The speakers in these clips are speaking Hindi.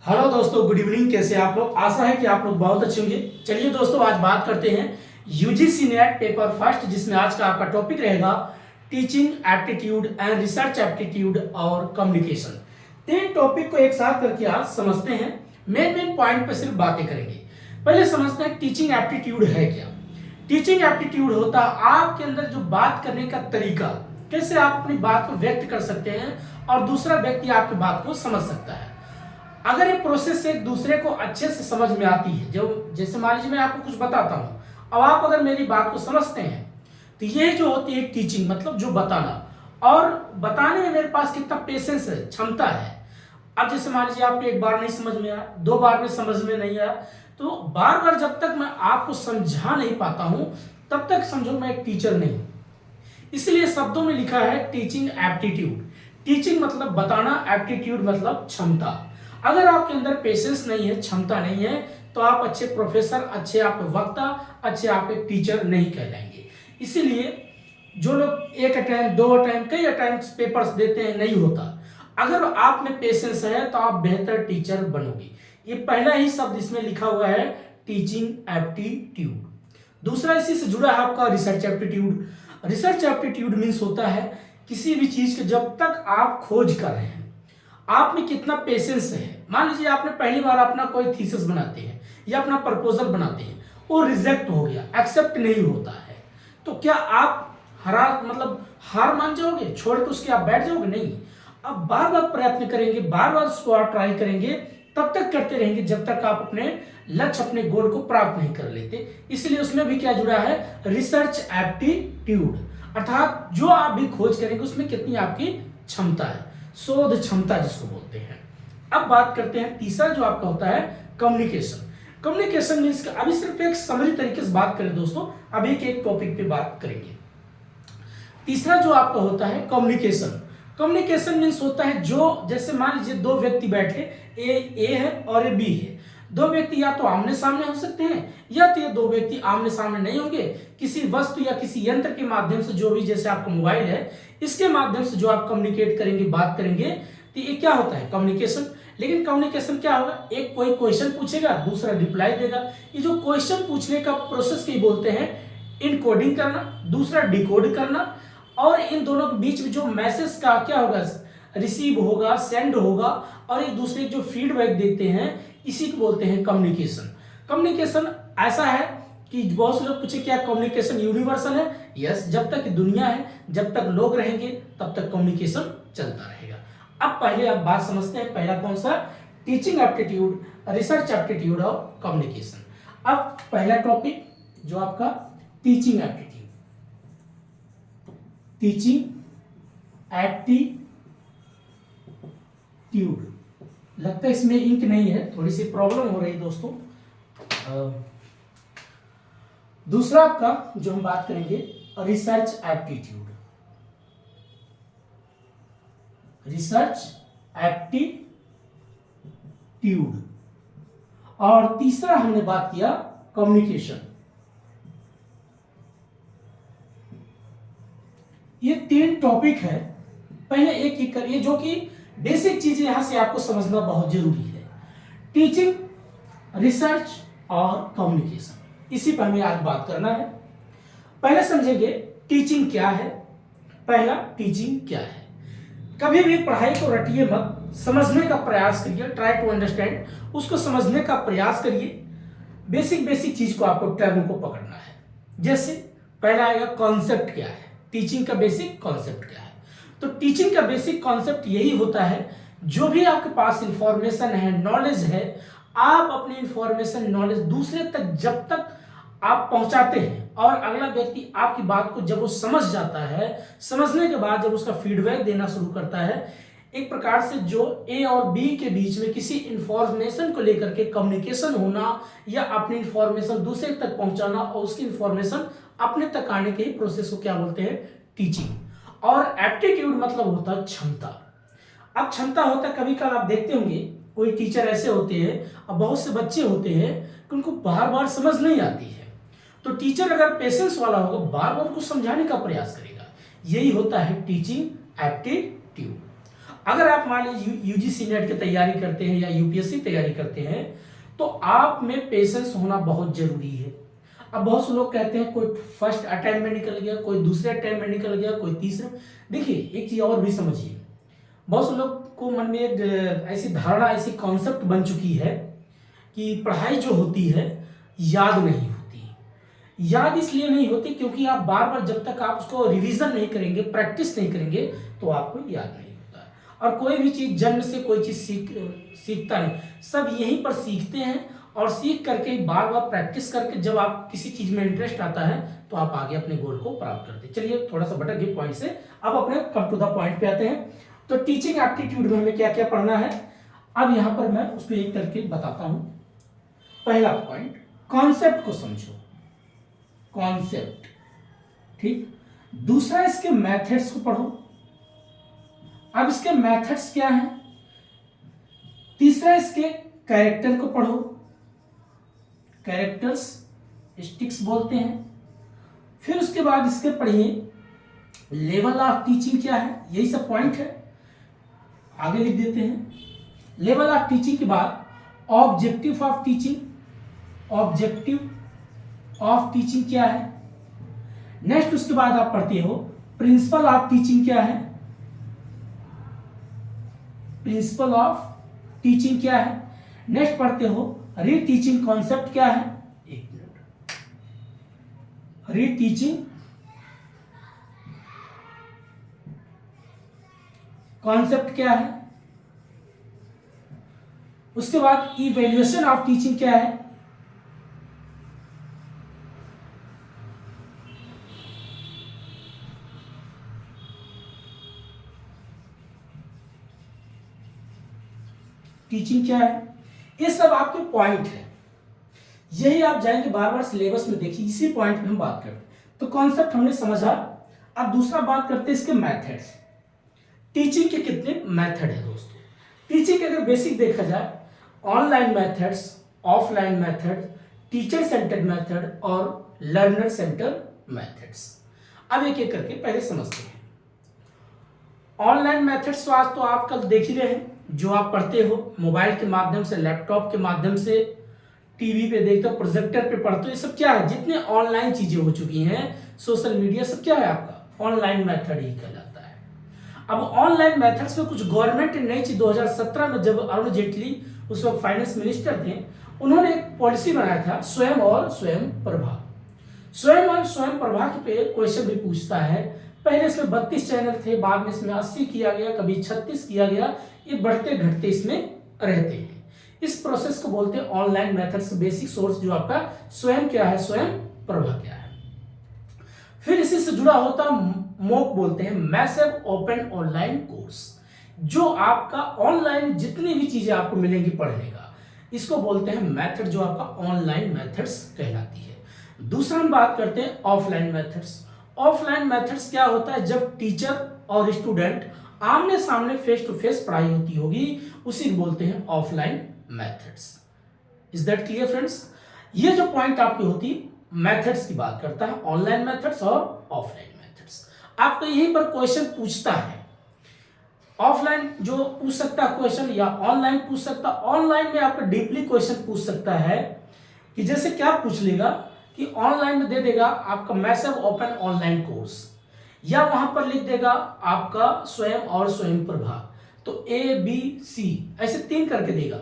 हेलो दोस्तों, गुड इवनिंग। कैसे आप लोग? आशा है कि आप लोग बहुत अच्छे होंगे। चलिए दोस्तों, आज बात करते हैं यूजीसी नेट पेपर फर्स्ट, जिसमें आज का आपका टॉपिक रहेगा teaching aptitude and research aptitude और कम्युनिकेशन। तीन टॉपिक को एक साथ करके आज समझते हैं। मेन मेन पॉइंट पे सिर्फ बातें करेंगे। पहले समझते हैं टीचिंग एप्टीट्यूड है क्या। टीचिंग एप्टीट्यूड होता है आपके अंदर जो बात करने का तरीका, कैसे आप अपनी बात को व्यक्त कर सकते हैं और दूसरा व्यक्ति आपकी बात को समझ सकता है। अगर ये प्रोसेस एक दूसरे को अच्छे से समझ में आती है, जो जैसे मान लीजिए मैं आपको कुछ बताता हूँ, अब आप अगर मेरी बात को समझते हैं, तो ये जो होती है टीचिंग, मतलब जो बताना, और बताने में मेरे पास कितना पेशेंस है, क्षमता है। अब जैसे मान लीजिए आपको एक बार नहीं समझ में आया, दो बार में समझ में नहीं आया, तो बार बार जब तक मैं आपको समझा नहीं पाता हूं तब तक समझो मैं एक टीचर नहीं हूं। इसलिए शब्दों में लिखा है टीचिंग एप्टीट्यूड। टीचिंग मतलब बताना, एप्टीट्यूड मतलब क्षमता। अगर आपके अंदर पेशेंस नहीं है, क्षमता नहीं है, तो आप अच्छे प्रोफेसर, अच्छे आप वक्ता, अच्छे आप एक टीचर नहीं कहलाएंगे। इसीलिए जो लोग एक अटेम्प्ट, दो अटेम्प्ट, कई अटेम्प्ट पेपर्स देते हैं, नहीं होता। अगर आप में पेशेंस है तो आप बेहतर टीचर बनोगे। ये पहला ही शब्द इसमें लिखा हुआ है, टीचिंग एप्टीट्यूड। दूसरा इसी से जुड़ा है आपका research aptitude. Research aptitude means होता है किसी भी चीज के जब तक आप खोज कर रहे हैं, आप में कितना पेशेंस है। मान लीजिए आपने पहली बार अपना कोई थीसिस बनाते हैं या अपना प्रपोजल बनाते हैं, वो रिजेक्ट हो गया, एक्सेप्ट नहीं होता है, तो क्या आप हार मान जाओगे, छोड़ के उसके आप बैठ जाओगे? नहीं। आप बार बार प्रयत्न करेंगे, बार बार उसको आप ट्राई करेंगे, तब तक करते रहेंगे जब तक आप अपने लक्ष्य, अपने गोल को प्राप्त नहीं कर लेते। इसलिए उसमें भी क्या जुड़ा है, रिसर्च एप्टीट्यूड, अर्थात जो आप भी खोज करेंगे उसमें कितनी आपकी क्षमता है, शोध क्षमता जिसको बोलते हैं। अब बात करते हैं तीसरा जो आपका होता है, कम्युनिकेशन। कम्युनिकेशन मीन्स अभी सिर्फ एक समरी तरीके से बात करें दोस्तों, अभी के एक टॉपिक पे बात करेंगे। तीसरा जो आपका होता है कम्युनिकेशन। कम्युनिकेशन मीन्स होता है जो, जैसे मान लीजिए दो व्यक्ति बैठे, ए है और ए बी है। दो व्यक्ति या तो आमने सामने हो सकते हैं, या तो ये दो व्यक्ति आमने सामने नहीं होंगे, किसी वस्तु या किसी यंत्र के माध्यम से, जो भी जैसे आपका मोबाइल है, इसके माध्यम से जो आप कम्युनिकेट करेंगे, बात करेंगे, तो ये क्या होता है, कम्युनिकेशन। लेकिन कम्युनिकेशन क्या होगा, एक कोई क्वेश्चन पूछेगा, दूसरा रिप्लाई देगा। ये जो क्वेश्चन पूछने का प्रोसेस की बोलते हैं इनकोडिंग करना, दूसरा डिकोड करना, और इन दोनों के बीच में जो मैसेज का क्या होगा, रिसीव होगा, सेंड होगा, और एक दूसरे जो फीडबैक देते हैं, इसी को बोलते हैं कम्युनिकेशन। कम्युनिकेशन ऐसा है कि बहुत से लोग पूछे क्या कम्युनिकेशन यूनिवर्सल है? यस, जब तक दुनिया है, जब तक लोग रहेंगे, तब तक कम्युनिकेशन चलता रहेगा। अब पहले आप बात समझते हैं, पहला कौन सा, टीचिंग एप्टीट्यूड, रिसर्च एप्टीट्यूड और कम्युनिकेशन। अब पहला टॉपिक जो आपका टीचिंग एप्टीट्यूड, टीचिंग एप्टीट्यूड। लगता है इसमें इंक नहीं है, थोड़ी सी प्रॉब्लम हो रही दोस्तों। दूसरा आपका जो हम बात करेंगे, रिसर्च एप्टीट्यूड। Research aptitude. और तीसरा हमने बात किया कम्युनिकेशन। ये तीन टॉपिक है, पहले एक एक करिए, जो कि बेसिक चीजें यहां से आपको समझना बहुत जरूरी है। टीचिंग, रिसर्च और कम्युनिकेशन, इसी पर हमें आज बात करना है। पहले समझेंगे टीचिंग क्या है। पहला, टीचिंग क्या है। कभी भी पढ़ाई को रटिए मत, समझने का प्रयास करिए, ट्राई टू अंडरस्टैंड, उसको समझने का प्रयास करिए। बेसिक बेसिक चीज को आपको, टर्म को पकड़ना है। जैसे पहला आएगा कॉन्सेप्ट क्या है, टीचिंग का बेसिक कॉन्सेप्ट क्या है। तो टीचिंग का बेसिक कॉन्सेप्ट यही होता है, जो भी आपके पास इंफॉर्मेशन है, नॉलेज है, आप अपनी इंफॉर्मेशन, नॉलेज दूसरे तक जब तक आप पहुंचाते हैं, और अगला व्यक्ति आपकी बात को जब वो समझ जाता है, समझने के बाद जब उसका फीडबैक देना शुरू करता है, एक प्रकार से जो ए और बी के बीच में किसी इंफॉर्मेशन को लेकर के कम्युनिकेशन होना, या अपनी इंफॉर्मेशन दूसरे तक पहुंचाना और उसकी इंफॉर्मेशन अपने तक आने के ही प्रोसेस को क्या बोलते हैं, टीचिंग। और एप्टीट्यूड मतलब होता है क्षमता। अब क्षमता होता है, कभी कभी आप देखते होंगे कोई टीचर ऐसे होते हैं, अब बहुत से बच्चे होते हैं कि उनको बार बार समझ नहीं आती है, तो टीचर अगर पेशेंस वाला होगा, बार बार उनको समझाने का प्रयास करेगा। यही होता है टीचिंग एप्टीट्यूड। अगर आप मान लीजिए यूजीसी नेट की तैयारी करते हैं या यूपीएससी तैयारी करते हैं तो आप में पेशेंस होना बहुत जरूरी है। अब बहुत से लोग कहते हैं कोई फर्स्ट अटेम्प्ट में निकल गया, कोई दूसरे अटेम्प्ट में निकल गया, कोई तीसरे। देखिए एक चीज और भी समझिए, बहुत से लोग को मन में एक ऐसी धारणा, ऐसी कॉन्सेप्ट बन चुकी है कि पढ़ाई जो होती है याद नहीं होती। याद इसलिए नहीं होती क्योंकि आप बार बार जब तक आप उसको रिवीजन नहीं करेंगे, प्रैक्टिस नहीं करेंगे तो आपको याद नहीं होता। और कोई भी चीज जन्म से कोई चीज सीखता नहीं, सब यहीं पर सीखते हैं और सीख करके बार बार प्रैक्टिस करके जब आप किसी चीज में इंटरेस्ट आता है तो आप आगे अपने गोल को प्राप्त करते हैं। चलिए थोड़ा सा भटक गए पॉइंट से, अब अपने कम टू द पॉइंट पे आते हैं। तो टीचिंग एप्टीट्यूड में हमें क्या क्या पढ़ना है, अब यहां पर मैं उसको एक करके बताता हूं। पहला पॉइंट, कॉन्सेप्ट को समझो, कॉन्सेप्ट, ठीक। दूसरा, इसके मेथड्स को पढ़ो। अब इसके मेथड्स क्या हैं। तीसरा, इसके कैरेक्टर को पढ़ो, कैरेक्टर्स स्टिक्स बोलते हैं। फिर उसके बाद इसके पढ़िए लेवल ऑफ टीचिंग क्या है, यही सब पॉइंट है, आगे लिख देते हैं। लेवल ऑफ टीचिंग के बाद objective of teaching, objective of teaching क्या है। नेक्स्ट उसके बाद आप पढ़ते हो प्रिंसिपल ऑफ टीचिंग क्या है, प्रिंसिपल ऑफ टीचिंग क्या है। नेक्स्ट पढ़ते हो रीटीचिंग कॉन्सेप्ट क्या है, एक मिनट, रीटीचिंग कॉन्सेप्ट क्या है। उसके बाद इवैल्यूएशन ऑफ टीचिंग क्या है। टीचिंग क्या है। ये सब आपके पॉइंट है, यही आप जाएंगे बार बार सिलेबस में, देखिए इसी पॉइंट पे हम बात करते हैं। तो कॉन्सेप्ट हमने समझा। अब दूसरा बात करते हैं इसके मेथड्स। टीचिंग के कितने मेथड है दोस्तों। टीचिंग के अगर बेसिक देखा जाए, online methods, offline method, teacher centred method और लर्नर सेंटर्ड मेथड्स। अब एक एक करके पहले समझते हैं। ऑनलाइन मेथड्स तो आज तो आप कल देख ही रहे हैं, जो आप पढ़ते हो मोबाइल के माध्यम से, लैपटॉप के माध्यम से, टीवी पे देखते हो, प्रोजेक्टर पे पढ़ते हो, ये सब क्या है, जितने ऑनलाइन चीजें हो चुकी हैं, सोशल मीडिया, सब क्या है आपका ऑनलाइन मेथड ही कहलाता है। अब ऑनलाइन मेथड्स में कुछ गवर्नमेंट ने नई चीज 2017 में, जब अरुण जेटली उस वक्त फाइनेंस मिनिस्टर थे, उन्होंने एक पॉलिसी बनाया था, स्वयं और स्वयं प्रभा। स्वयं और स्वयं प्रभा पे क्वेश्चन भी पूछता है। पहले इसमें 32 चैनल थे, बाद में इसमें 80 किया गया, कभी 36 किया गया, ये बढ़ते घटते इसमें रहते हैं। इस प्रोसेस को बोलते हैं ऑनलाइन मेथड्स। बेसिक सोर्स जो आपका स्वयं क्या है, स्वयं प्रभा क्या है। फिर इसी से जुड़ा होता मोक बोलते हैं, मैसिव ओपन ऑनलाइन कोर्स, जो आपका ऑनलाइन जितनी भी चीजें आपको मिलेंगी पढ़ने का, इसको बोलते हैं मेथड, जो आपका ऑनलाइन मेथड्स कहलाती है। दूसरा हम बात करते हैं ऑफलाइन मेथड्स। ऑफलाइन मेथड्स क्या होता है, जब टीचर और स्टूडेंट आमने सामने फेस टू फेस पढ़ाई होती होगी, उसी को बोलते हैं offline methods. Is that clear friends. ये जो पॉइंट आपकी होती मेथड्स की बात करता है, ऑनलाइन मेथड्स और ऑफलाइन मेथड्स। आपको यहीं पर क्वेश्चन पूछता है, ऑफलाइन जो पूछ सकता है क्वेश्चन, या ऑनलाइन पूछ सकता। ऑनलाइन में आपका डीपली क्वेश्चन पूछ सकता है कि जैसे क्या पूछ लेगा कि ऑनलाइन में दे देगा आपका मैसिव ओपन ऑनलाइन कोर्स, या वहां पर लिख देगा आपका स्वयं और स्वयं प्रभा। तो ए बी सी ऐसे 3 करके देगा,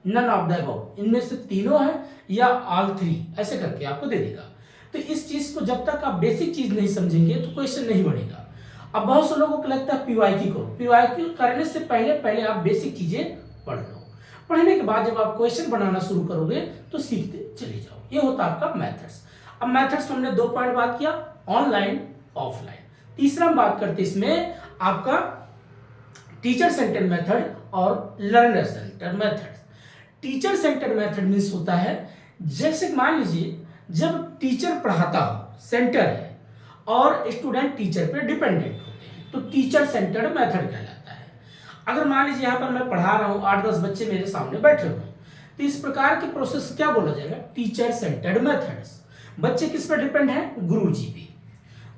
नन ऑफ द अबव, इनमें से तीनों है या ऑल 3, ऐसे करके आपको दे देगा। तो इस चीज को जब तक आप बेसिक चीज नहीं समझेंगे तो क्वेश्चन नहीं बनेगा। अब बहुत से लोगों को लगता है पीवाईक्यू करो, पीवाईक्यू करने से पहले आप बेसिक चीजें पढ़ लो। पढ़ने के बाद जब आप क्वेश्चन बनाना शुरू करोगे तो सीखते चले जाओ। ये होता है आपका मेथड्स। अब मेथड्स हमने 2 पॉइंट बात किया, ऑनलाइन ऑफलाइन। तीसरा हम बात करते हैं इसमें आपका टीचर सेंटर्ड मेथड और learner centred method. Teacher centred method means होता है, जैसे मान लीजिए जब टीचर पढ़ाता हो, सेंटर है, और स्टूडेंट टीचर पे डिपेंडेंट होते हैं, तो टीचर सेंटर्ड मेथड कहलाता है। अगर मान लीजिए यहाँ पर मैं पढ़ा रहा हूँ, 8-10 बच्चे मेरे सामने बैठे हुए, तो इस प्रकार के प्रोसेस क्या बोला जाएगा, टीचर सेंटर्ड मेथड्स। बच्चे किस पर डिपेंड है, गुरु जी पे।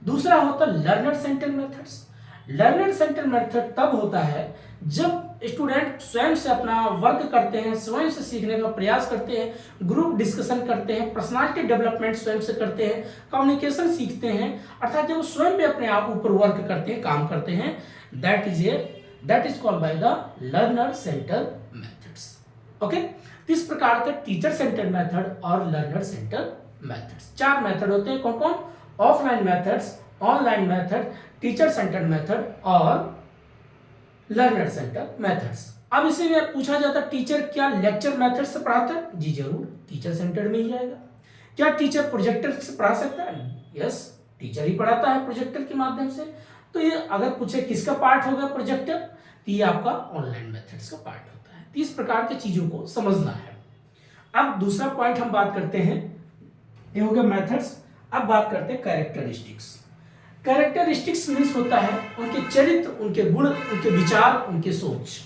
दूसरा होता है learner centred methods. Learner centre method तब होता है जब स्टूडेंट स्वयं से अपना वर्क करते हैं, स्वयं से सीखने का प्रयास करते हैं, ग्रुप डिस्कशन करते हैं, पर्सनालिटी डेवलपमेंट स्वयं से करते हैं, कम्युनिकेशन सीखते हैं, अर्थात जब वो स्वयं भी अपने आप ऊपर वर्क करते हैं, काम करते हैं, that is called by the learner centre methods. Okay, इस प्रकार के टीचर सेंटर मेथड और लर्नर सेंटर मेथड्स, 4 मेथड होते हैं। कौन कौन? Offline methods, online method, teacher centre method और लर्नर सेंटर मेथड्स। अब इसे में पूछा जाता है टीचर क्या लेक्चर मेथड से पढ़ाता है? जी जरूर, टीचर सेंटर में ही आएगा। क्या टीचर प्रोजेक्टर से पढ़ा सकता है? यस, टीचर ही पढ़ाता है प्रोजेक्टर के माध्यम से। तो ये अगर पूछे किसका पार्ट होगा प्रोजेक्टर, तो ये आपका ऑनलाइन मेथड्स का पार्ट होता है। तो इस प्रकार की चीजों को समझना है। अब दूसरा पॉइंट हम बात करते हैं, ये हो गया मेथड्स। अब बात करते हैं कैरेक्टरिस्टिक्स। कैरेक्टरिस्टिक्स मीन्स होता है उनके चरित्र, उनके गुण, उनके विचार, उनके सोच।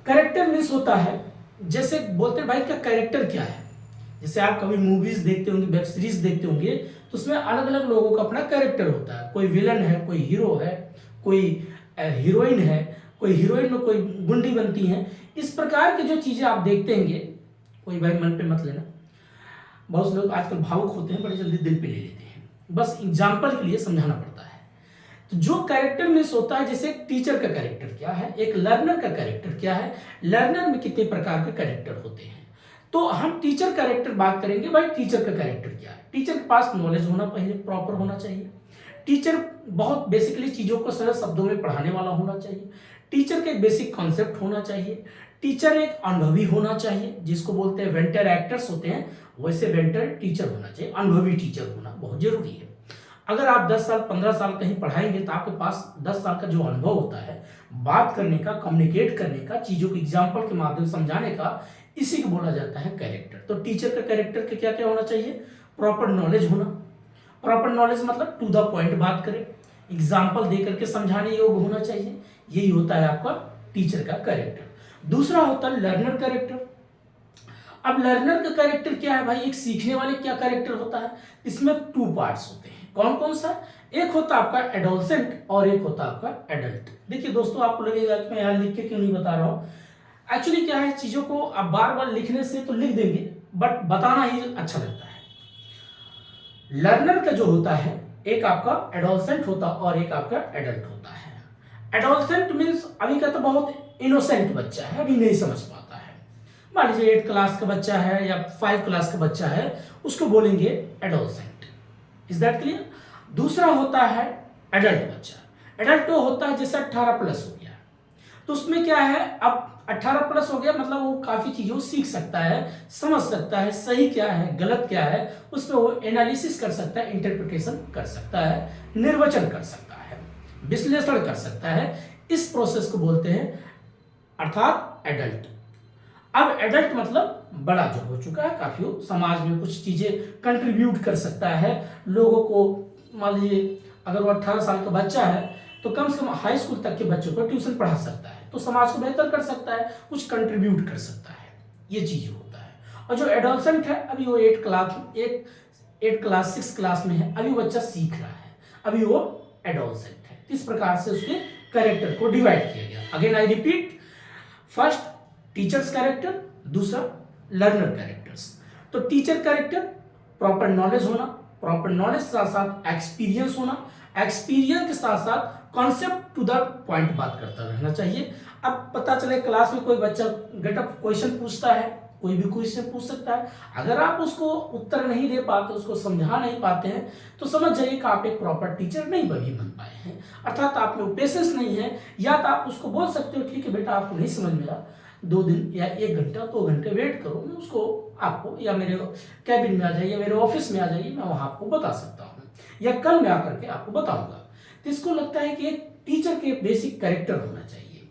कैरेक्टर मीन्स होता है, जैसे बोलते हैं भाई का कैरेक्टर क्या है। जैसे आप कभी मूवीज देखते होंगे, वेब सीरीज देखते होंगे, तो उसमें अलग अलग लोगों का अपना कैरेक्टर होता है। कोई विलन है, कोई हीरो है, कोई हीरोइन है, कोई हीरोइन में कोई गुंडी बनती है। इस प्रकार की जो चीजें आप देखते होंगे, कोई भाई मन पे मत लेना, बहुत लोग आजकल भावुक होते हैं, बड़े जल्दी दिल पे ले लेते हैं। बस एग्जाम्पल के लिए समझाना पड़ता है। तो जो कैरेक्टर मीन्स होता है, जैसे एक टीचर का कैरेक्टर क्या है, एक लर्नर का कैरेक्टर क्या है, लर्नर में कितने प्रकार के कैरेक्टर होते हैं। तो हम टीचर कैरेक्टर बात करेंगे। भाई टीचर का कैरेक्टर क्या है? टीचर के पास नॉलेज होना पहले प्रॉपर होना चाहिए। टीचर बहुत बेसिकली चीजों को सरल शब्दों में पढ़ाने वाला होना चाहिए। टीचर का एक बेसिक कॉन्सेप्ट होना चाहिए। टीचर एक अनुभवी होना चाहिए, जिसको बोलते हैं वेंटर एक्टर्स होते हैं, वैसे वेंटर टीचर होना चाहिए। अनुभवी टीचर होना बहुत जरूरी है। अगर आप 10 साल 15 साल कहीं पढ़ाएंगे तो आपके पास 10 साल का जो अनुभव होता है बात करने का, कम्युनिकेट करने का, चीजों को एग्जाम्पल के माध्यम समझाने का, इसी को बोला जाता है कैरेक्टर। तो टीचर का कैरेक्टर के क्या क्या होना चाहिए? प्रॉपर नॉलेज होना। प्रॉपर नॉलेज मतलब टू द पॉइंट बात करें, एग्जाम्पल दे करके समझाने योग्य होना चाहिए। यही होता है आपका टीचर का कैरेक्टर। दूसरा होता है लर्नर कैरेक्टर। अब लर्नर का कैरेक्टर क्या है भाई? एक सीखने वाले क्या कैरेक्टर होता है? इसमें 2 पार्ट्स होते हैं। कौन कौन सा? एक होता है आपका एडोलसेंट और एक होता है आपका एडल्ट। देखिए दोस्तों, आपको लगेगा कि मैं यहाँ लिख के क्यों नहीं बता रहा हूँ। एक्चुअली क्या है, चीजों को आप बार बार लिखने से तो लिख देंगे, बट बताना ही अच्छा लगता है। लर्नर का जो होता है, एक आपका एडोलसेंट होता और एक आपका एडल्ट होता है। एडोलसेंट मीन्स अभी का तो बहुत इनोसेंट बच्चा है, अभी नहीं समझ पाता है। मान लीजिए 8 क्लास का बच्चा है या 5 क्लास का बच्चा है, उसको बोलेंगे एडोलसेंट। Is that clear? दूसरा होता है एडल्ट बच्चा। एडल्ट वो होता है जैसे 18 प्लस हो गया, तो उसमें क्या है, अब 18 प्लस हो गया मतलब वो काफी चीजों सीख सकता है, समझ सकता है, सही क्या है गलत क्या है, उसमें वो एनालिसिस कर सकता है, इंटरप्रिटेशन कर सकता है, निर्वचन कर सकता है, विश्लेषण कर सकता है। इस प्रोसेस को बोलते हैं अर्थात एडल्ट। अब एडल्ट मतलब बड़ा जो हो चुका है, काफी समाज में कुछ चीजें कंट्रीब्यूट कर सकता है लोगों को। मान लीजिए अगर वो 18 साल का बच्चा है तो कम से कम हाई स्कूल तक के बच्चों को ट्यूशन पढ़ा सकता है, तो समाज को बेहतर कर सकता है, कुछ कंट्रीब्यूट कर सकता है। ये चीज होता है। और जो एडोलसेंट है, अभी वो 8 क्लास 6 क्लास में है, अभी बच्चा सीख रहा है, अभी वो एडोलसेंट है। इस प्रकार से उसके कैरेक्टर को डिवाइड किया गया। Again I repeat, first teachers character, दूसरा लर्नर कैरेक्टर्स। तो टीचर कैरेक्टर प्रॉपर नॉलेज होना, प्रॉपर नॉलेज के साथ साथ एक्सपीरियंस होना, एक्सपीरियंस के साथ साथ कॉन्सेप्ट टू द पॉइंट बात करता रहना चाहिए। अब पता चले क्लास में कोई बच्चा गेटअप क्वेश्चन पूछता है, कोई भी क्वेश्चन पूछ सकता है, अगर आप उसको उत्तर नहीं दे पाते, उसको समझा नहीं पाते हैं, तो समझ जाइए कि आप एक प्रॉपर टीचर नहीं बन पाए हैं, अर्थात आप में पेशेंस नहीं है। या तो आप उसको बोल सकते हो ठीक है बेटा आपको नहीं समझ में आया, 2 दिन या 1 घंटा 2 घंटे वेट करो, मैं उसको आपको या मेरे कैबिन में आ जाइए, मेरे ऑफिस में आ जाइए, मैं वहां आपको बता सकता हूँ, या कल मैं आकर के आपको बताऊंगा। तो इसको लगता है कि एक टीचर के बेसिक कैरेक्टर होना चाहिए।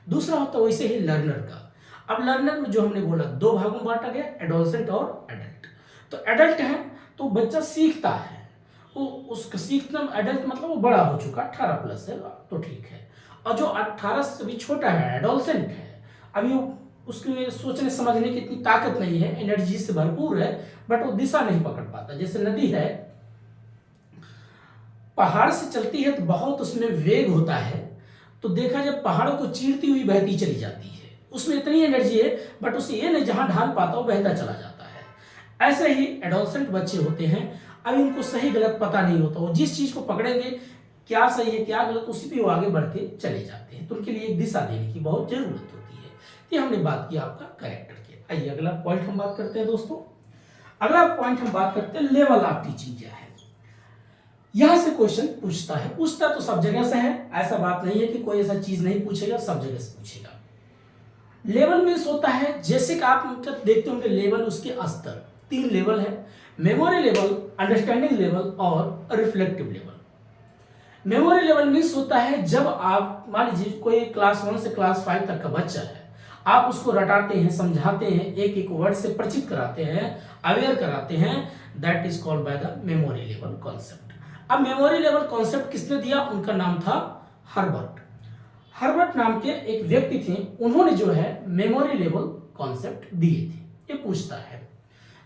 दूसरा होता है वैसे ही लर्नर का। अब लर्नर में जो हमने बोला 2 भागों में बांटा गया, एडोलसेंट और एडल्ट। तो एडल्ट है तो बच्चा सीखता है, वो उसका सीखना, एडल्ट मतलब वो बड़ा हो चुका, 18 प्लस है तो ठीक है। और जो 18 से भी छोटा है, एडोलसेंट है, अभी वो उसके सोचने समझने की इतनी ताकत नहीं है, एनर्जी से भरपूर है, बट वो दिशा नहीं पकड़ पाता। जैसे नदी है, पहाड़ से चलती है तो बहुत उसमें वेग होता है, तो देखा जब पहाड़ों को चीरती हुई बहती चली जाती है, उसमें इतनी एनर्जी है, बट उसे ये नहीं जहां ढाल पाता वो बहता चला जाता है। ऐसे ही एडोलसेंट बच्चे होते हैं, अब इनको सही गलत पता नहीं होता, वो जिस चीज को पकड़ेंगे क्या सही है क्या गलत उसी पे वो आगे बढ़ते चले जाते हैं, तो उनके लिए एक दिशा देने की बहुत जरूरत होती है। ये हमने बात की आपका कैरेक्टर की। आइए अगला पॉइंट हम बात करते हैं दोस्तों। अगला पॉइंट हम बात करते हैं लेवल ऑफ टीचिंग क्या है। यहां से क्वेश्चन पूछता तो सब जगह से है, ऐसा बात नहीं है कि कोई ऐसा चीज नहीं पूछेगा, सब जगह से पूछेगा। लेवल मीन्स होता है, जैसे कि आप मतलब देखते होंगे लेवल, उसके स्तर 3 लेवल है, मेमोरी लेवल, अंडरस्टैंडिंग लेवल और reflective level. Memory level means होता है जब आप मान लीजिए कोई क्लास 1 से क्लास 5 तक का बच्चा है, आप उसको रटाते हैं, समझाते हैं, एक एक वर्ड से परिचित कराते हैं, अवेयर कराते हैं, that is called by the memory level concept. अब मेमोरी लेवल कॉन्सेप्ट किसने दिया, उनका नाम था हर्बर्ट। हर्बर्ट नाम के एक व्यक्ति थे, उन्होंने जो है मेमोरी लेवल कॉन्सेप्ट दिए थे। ये पूछता है।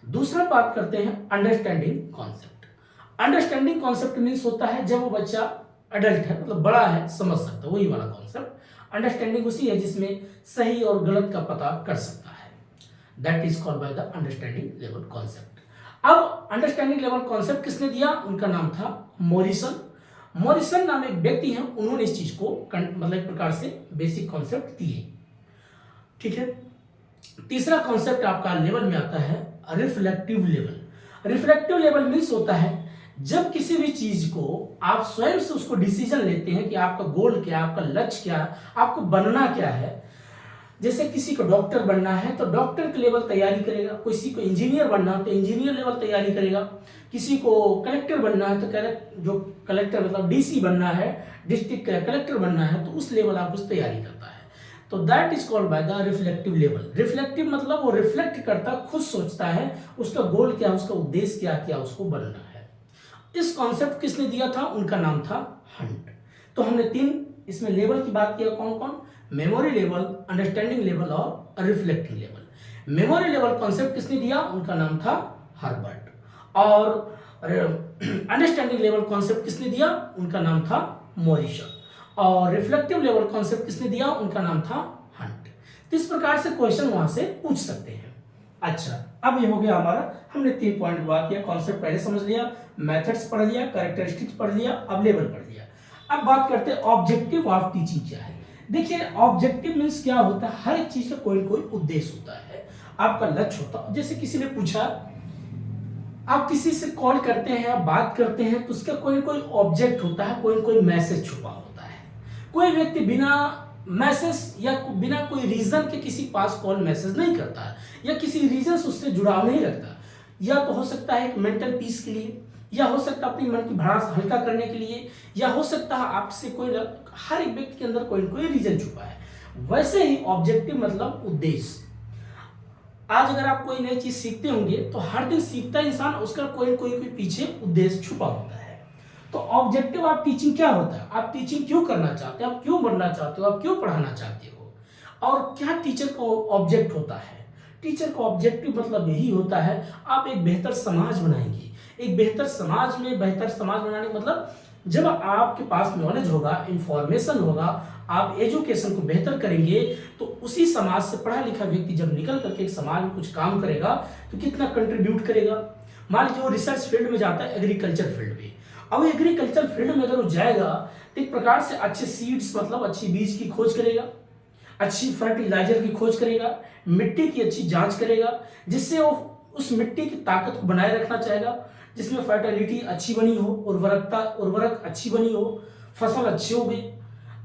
दूसरा बात करते हैं understanding concept. Understanding concept means होता है जब वो बच्चा अडल्ट है, मतलब बड़ा है, समझ सकता है, वही वाला कॉन्सेप्ट। अंडरस्टैंडिंग उसी है जिसमें सही और गलत का पता कर सकता है, that is called by the understanding level concept. अब अंडरस्टैंडिंग लेवल कॉन्सेप्ट किसने दिया, उनका नाम था मॉरिसन। मॉरिसन नाम एक व्यक्ति हैं, उन्होंने इस चीज को मतलब एक प्रकार से बेसिक कॉन्सेप्ट दिए। ठीक है। तीसरा कॉन्सेप्ट आपका लेवल में आता है reflective level. Reflective level means होता है जब किसी भी चीज को आप स्वयं से उसको डिसीजन लेते हैं कि आपका गोल क्या, आपका लक्ष्य क्या, आपको बनना क्या है। जैसे किसी को डॉक्टर बनना है तो डॉक्टर की लेवल तैयारी करेगा, किसी को इंजीनियर बनना है तो इंजीनियर लेवल तैयारी करेगा, किसी को कलेक्टर बनना है तो जो कलेक्टर मतलब डीसी बनना है, डिस्ट्रिक्ट कलेक्टर बनना है, तो उस लेवल आप उस तैयारी करता है। तो that is called by the reflective level. Reflective मतलब वो रिफ्लेक्ट करता, खुद सोचता है उसका गोल क्या, उसका उद्देश्य क्या, क्या उसको बनना है। इस कॉन्सेप्ट किसने दिया था, उनका नाम था हंट। तो हमने 3 इसमें लेवल की बात किया, कौन कौन, मेमोरी लेवल, अंडरस्टैंडिंग लेवल और reflecting level. Memory level concept किसने दिया, उनका नाम था हर्बर्ट। और अंडरस्टैंडिंग लेवल कॉन्सेप्ट किसने दिया, उनका नाम था मॉरिसन। और रिफ्लेक्टिव लेवल कॉन्सेप्ट किसने दिया, उनका नाम था हंट। तो इस प्रकार से क्वेश्चन वहां से पूछ सकते हैं। अच्छा, अब ये हो गया हमारा, हमने 3 पॉइंट बात किया, कॉन्सेप्ट पहले समझ लिया, मेथड्स पढ़ लिया, कैरेक्टरिस्टिक्स पढ़ लिया, अब लेवल पढ़ लिया। अब बात करते हैं ऑब्जेक्टिव ऑफ टीचिंग क्या है। देखिए ऑब्जेक्टिव मीन्स क्या होता है, हर एक चीज का कोई कोई उद्देश्य होता है, आपका लक्ष्य होता है। जैसे किसी ने पूछा, आप किसी से कॉल करते हैं, आप बात करते हैं, तो उसका कोई कोई ऑब्जेक्ट होता है, कोई कोई मैसेज छुपा होता है। कोई व्यक्ति बिना मैसेज या बिना कोई रीजन के किसी पास कॉल मैसेज नहीं करता है, या किसी रीजन से उससे जुड़ाव नहीं रखता। या तो हो सकता है एक मेंटल पीस के लिए, या हो सकता है अपनी मन की भड़ास हल्का करने के लिए, या हो सकता है आपसे कोई, हर एक व्यक्ति के अंदर कोई कोई रीजन छुपा है। वैसे ही ऑब्जेक्टिव मतलब उद्देश्य। आज अगर आप कोई नई चीज सीखते होंगे तो हर दिन सीखता इंसान, उसका कोई कोई पीछे उद्देश्य छुपा होता है। तो ऑब्जेक्टिव ऑफ टीचिंग क्या होता है, आप टीचिंग क्यों करना चाहते हो, आप क्यों बनना चाहते हो, आप क्यों पढ़ाना चाहते हो, और क्या टीचर को ऑब्जेक्ट होता है। टीचर का ऑब्जेक्टिव मतलब यही होता है, आप एक बेहतर समाज बनाएंगे। एक बेहतर समाज में, बेहतर समाज बनाने मतलब जब आपके पास नॉलेज होगा, इंफॉर्मेशन होगा, आप एजुकेशन को बेहतर करेंगे, तो उसी समाज से पढ़ा लिखा व्यक्ति जब निकल करके एक समाज में कुछ काम करेगा तो कितना कंट्रीब्यूट करेगा। मान लीजिए वो रिसर्च फील्ड में जाता है, एग्रीकल्चर फील्ड में, अब एग्रीकल्चर फील्ड में अगर वो जाएगा तो एक प्रकार से अच्छे सीड्स मतलब अच्छी बीज की खोज करेगा, अच्छी फर्टिलाइजर की खोज करेगा, मिट्टी की अच्छी जांच करेगा, जिससे वो उस मिट्टी की ताकत को बनाए रखना चाहेगा, जिसमें फर्टिलिटी अच्छी बनी हो, उर्वरक अच्छी बनी हो, फसल अच्छी हो गई।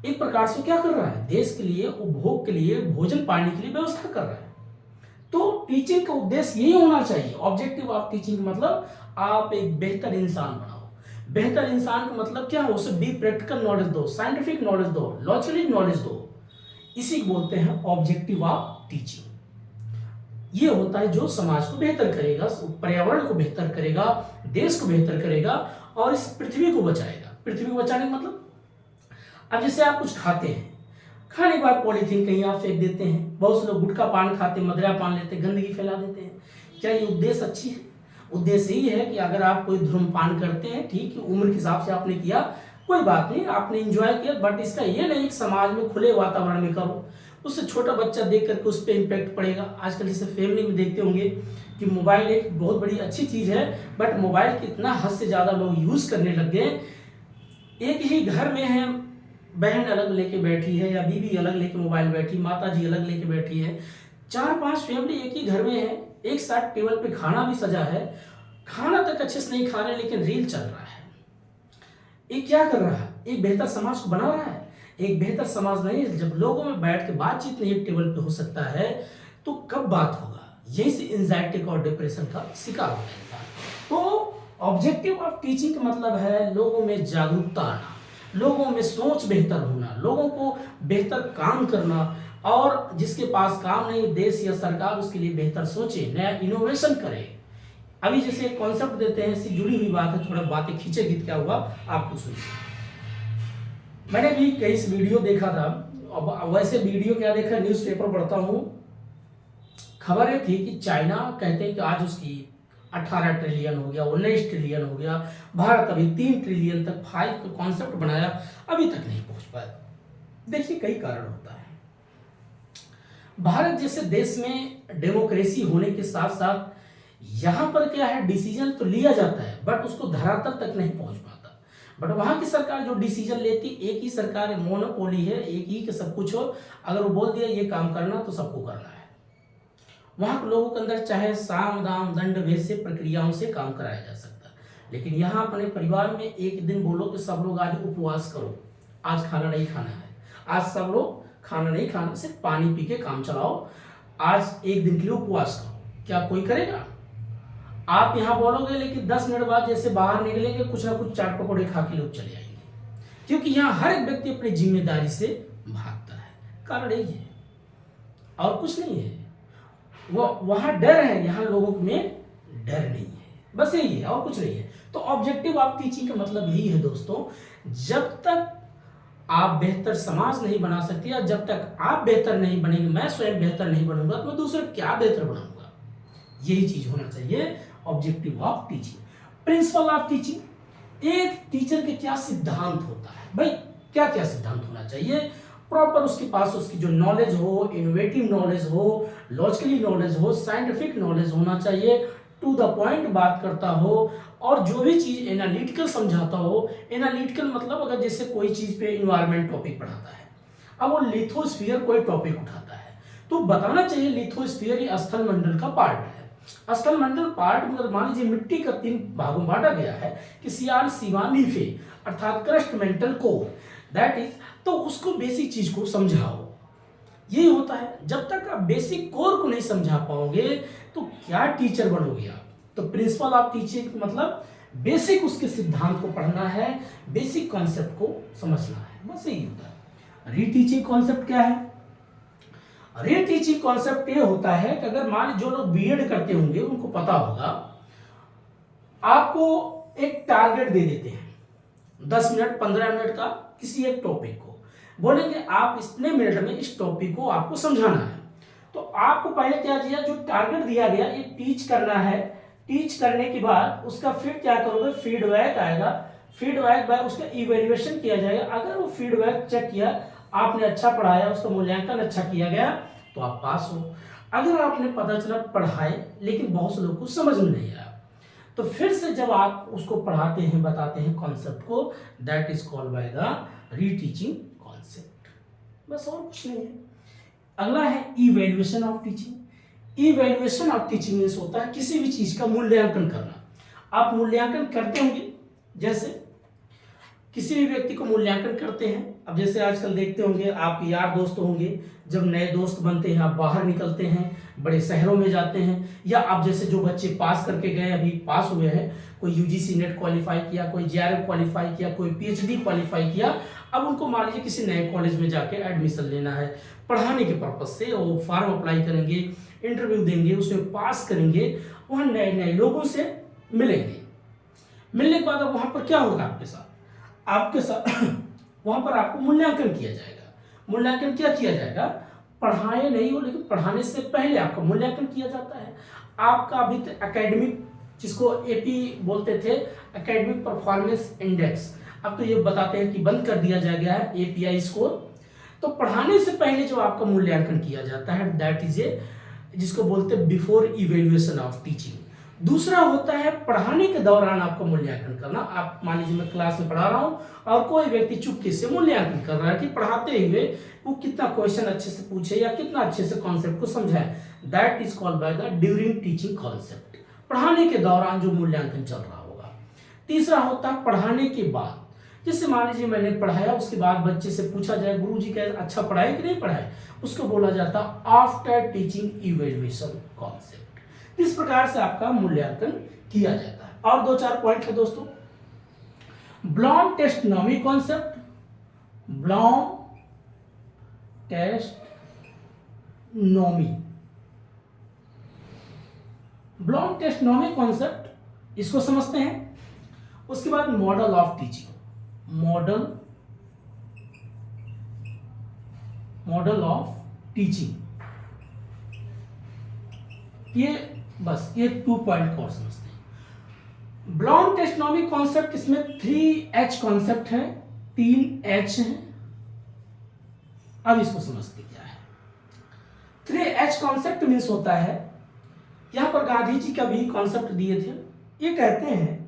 एक प्रकार से क्या कर रहा है, देश के लिए, उपभोग के लिए, भोजन पानी के लिए व्यवस्था कर रहा है। तो टीचिंग का उद्देश्य यही होना चाहिए। ऑब्जेक्टिव ऑफ टीचिंग मतलब आप एक बेहतर इंसान बनाओ। बेहतर इंसान का मतलब क्या हो, उसे भी प्रैक्टिकल नॉलेज दो, साइंटिफिक नॉलेज दो, लॉजिकल नॉलेज दो। इसी को बोलते हैं ऑब्जेक्टिव ऑफ टीचिंग। ये होता है जो समाज को बेहतर करेगा, पर्यावरण को बेहतर करेगा, देश को बेहतर करेगा और इस पृथ्वी को बचाएगा। पृथ्वी को बचाने का मतलब, अब जैसे आप कुछ खाते हैं, खाने के बाद पॉलीथीन कहीं आप फेंक देते हैं, बहुत से लोग गुटखा पान खाते हैं, मदिरा पान लेते हैं, गंदगी फैला देते हैं। क्या ये उद्देश्य अच्छी है? उद्देश्य ही है कि अगर आप कोई धूम्रपान करते हैं, ठीक है, उम्र के हिसाब से आपने किया, कोई बात नहीं, आपने एंजॉय किया, बट इसका ये नहीं कि समाज में खुले वातावरण में करो, उससे छोटा बच्चा देख करके उस पर इम्पैक्ट पड़ेगा। आजकल जैसे फैमिली में देखते होंगे कि मोबाइल एक बहुत बड़ी अच्छी चीज़ है, बट मोबाइल की इतना हद से ज़्यादा लोग यूज़ करने लग गए। एक ही घर में है, बहन अलग लेके बैठी है या बीवी अलग लेके मोबाइल बैठी, माता जी अलग लेके बैठी है, 4-5 फैमिली एक ही घर में है, एक साथ टेबल पे खाना भी सजा है, खाना तक अच्छे से नहीं खा रहे लेकिन रील चल रहा है। ये क्या कर रहा है? एक बेहतर समाज को बना रहा है? एक बेहतर समाज नहीं, जब लोगों में बैठ के बातचीत नहीं एक टेबल पे हो सकता है तो कब बात होगा? यही से एंजाइटी और डिप्रेशन का शिकार होता है इंसान। तो ऑब्जेक्टिव ऑफ टीचिंग का मतलब है लोगों में जागरूकता आना, लोगों में सोच बेहतर होना, लोगों को बेहतर काम करना, और जिसके पास काम नहीं, देश या सरकार उसके लिए बेहतर सोचे, नया इनोवेशन करे। अभी जैसे एक कॉन्सेप्ट देते हैं, इससे जुड़ी हुई बात है, थोड़ा बातें खींचेगी, क्या हुआ आपको सुनिए। मैंने भी कई वीडियो देखा था, अब वैसे वीडियो क्या देखा, न्यूज़पेपर पढ़ता हूँ, खबर ये थी कि चाइना कहते हैं कि आज उसकी 18 ट्रिलियन हो गया, 19 ट्रिलियन हो गया, भारत अभी 3 ट्रिलियन तक 5 का कॉन्सेप्ट बनाया, अभी तक नहीं पहुंच पाया। देखिए कई कारण होता है। भारत जैसे देश में डेमोक्रेसी होने के साथ साथ यहाँ पर क्या है, डिसीजन तो लिया जाता है बट उसको धरातल तक नहीं पहुंच पाता। बट वहां की सरकार जो डिसीजन लेती, एक ही सरकार है, मोनोपोली है, एक ही के सब कुछ हो, अगर वो बोल दिया ये काम करना तो सबको करना है। वहां के लोगों के अंदर चाहे साम दाम दंड भेद से प्रक्रियाओं से काम कराया जा सकता है, लेकिन यहाँ अपने परिवार में एक दिन बोलो कि सब लोग आज उपवास करो, आज खाना नहीं खाना है, आज सब लोग खाना नहीं खाना, सिर्फ पानी पी के काम चलाओ, आज एक दिन के लिए उपवास करो, क्या कोई करेगा? आप यहाँ बोलोगे लेकिन 10 मिनट बाद जैसे बाहर निकलेंगे कुछ ना कुछ चाट पकौड़े खा के लोग चले आएंगे, क्योंकि यहाँ हर एक व्यक्ति अपनी जिम्मेदारी से भागता है। कारण यही है और कुछ नहीं है, वो वहाँ डर है, यहाँ लोगों में डर नहीं है, बस यही है और कुछ नहीं है। तो ऑब्जेक्टिव ऑफ टीचिंग का मतलब यही है दोस्तों, जब तक आप बेहतर समाज नहीं बना सकते या जब तक आप बेहतर नहीं बनेंगे, मैं स्वयं बेहतर नहीं बनूंगा तो मैं दूसरे क्या बेहतर बनाऊंगा, यही चीज होना चाहिए objective of teaching. Principle of teaching, एक टीचर के क्या सिद्धांत होता है भाई, क्या क्या सिद्धांत होना चाहिए? प्रॉपर उसके पास उसकी जो नॉलेज हो, इनोवेटिव नॉलेज हो, लॉजिकली नॉलेज हो, साइंटिफिक नॉलेज होना चाहिए, टू द पॉइंट बात करता हो, और जो भी चीज एनालिटिकल समझाता हो। एनालिटिकल मतलब अगर जैसे कोई चीज पे इन्वायरमेंट टॉपिक पढ़ाता है, अब वो लिथोस्फीयर कोई टॉपिक उठाता है तो बताना चाहिए लिथोस्फीयर ये स्थल मंडल का पार्ट है। स्थल मंडल पार्ट मतलब मान लीजिए मिट्टी का 3 भागों में बांटा गया है कि सियाल सीवा नीफे, अर्थात crust mantle core, that is, तो उसको बेसिक चीज को समझाओ, यही होता है। जब तक आप बेसिक कोर को नहीं समझा पाओगे तो क्या टीचर बनोगे आप? तो प्रिंसिपल ऑफ टीचिंग मतलब बेसिक उसके सिद्धांत को पढ़ना है, बेसिक कॉन्सेप्ट को समझना है, बस यही होता है। रीटीचिंग कॉन्सेप्ट क्या है? रीटीचिंग कॉन्सेप्ट ये होता है कि अगर मान जो लोग बीएड करते होंगे उनको पता होगा, आपको एक टारगेट दे देते हैं 10 मिनट 15 मिनट का किसी एक टॉपिक को, बोलेंगे आप इतने मिनट में इस टॉपिक को आपको समझाना है। तो आपको पहले क्या किया, जो टारगेट दिया गया ये टीच करना है, टीच करने के बाद उसका फिर क्या करोगे, फीडबैक आएगा, फीडबैक बाद उसका इवेल्युएशन किया जाएगा। अगर वो फीडबैक चेक किया, आपने अच्छा पढ़ाया, उसका मूल्यांकन अच्छा किया गया तो आप पास हो। अगर आपने पता चला पढ़ाए लेकिन बहुत से लोग को समझ में नहीं आया, तो फिर से जब आप उसको पढ़ाते हैं, बताते हैं कॉन्सेप्ट को, that is called by the reteaching concept, बस और कुछ नहीं है। अगला है evaluation of teaching. Evaluation of teaching means होता है किसी भी चीज का मूल्यांकन करना। आप मूल्यांकन करते होंगे, जैसे किसी भी व्यक्ति को मूल्यांकन करते हैं। अब जैसे आजकल देखते होंगे, आप यार दोस्त होंगे, जब नए दोस्त बनते हैं, आप बाहर निकलते हैं, बड़े शहरों में जाते हैं, या आप जैसे जो बच्चे पास करके गए, अभी पास हुए हैं, कोई यूजीसी नेट क्वालिफाई किया, कोई जेआरएफ क्वालिफाई किया, कोई पीएचडी क्वालिफाई किया, अब उनको मान लीजिए किसी नए कॉलेज में जाके एडमिशन लेना है, पढ़ाने के पर्पज से वो फॉर्म अप्लाई करेंगे, इंटरव्यू देंगे, उसमें पास करेंगे, वहाँ नए नए लोगों से मिलेंगे। मिलने के बाद अब वहाँ पर क्या होगा आपके साथ वहाँ पर आपको मूल्यांकन किया जाएगा। मूल्यांकन क्या किया जाएगा? पढ़ाए नहीं हो लेकिन पढ़ाने से पहले आपका मूल्यांकन किया जाता है। आपका अभी तक एकेडमिक जिसको एपी बोलते थे, एकेडमिक परफॉर्मेंस इंडेक्स, अब तो ये बताते हैं कि बंद कर दिया गया है एपीआई स्कोर। तो पढ़ाने से पहले जो आपका मूल्यांकन किया जाता है दैट इज ए, जिसको बोलते हैं बिफोर इवेल्युएशन ऑफ टीचिंग। दूसरा होता है पढ़ाने के दौरान आपका मूल्यांकन करना। आप मान लीजिए मैं क्लास में पढ़ा रहा हूँ और कोई व्यक्ति चुपके से मूल्यांकन कर रहा है कि पढ़ाते हुए वो कितना क्वेश्चन अच्छे से पूछे या कितना अच्छे से कॉन्सेप्ट को समझाए, that is called by the during teaching concept, पढ़ाने के दौरान जो मूल्यांकन चल रहा होगा। तीसरा होता है पढ़ाने के बाद, जैसे मान लीजिए मैंने पढ़ाया उसके बाद बच्चे से पूछा जाए गुरुजी का अच्छा पढ़ाए कि नहीं पढ़ाए, उसको बोला जाता आफ्टर टीचिंग इवैल्यूएशन कॉन्सेप्ट। इस प्रकार से आपका मूल्यांकन किया जाता है। और 2-4 पॉइंट है दोस्तों। ब्लॉम टेस्टोनॉमी कॉन्सेप्ट, ब्लॉम टेस्टोनॉमी, ब्लॉम टेस्टोनॉमी कॉन्सेप्ट इसको समझते हैं। उसके बाद model of teaching, model of teaching, ये बस ये 2 पॉइंट कोर्स समझते हैं। ब्लॉम टेस्टोनॉमी कॉन्सेप्ट, इसमें 3H कॉन्सेप्ट है, 3H है। अब इसको समझते क्या है। 3H कॉन्सेप्ट मीन्स होता है, यहां पर गांधी जी का भी कॉन्सेप्ट दिए थे। ये कहते हैं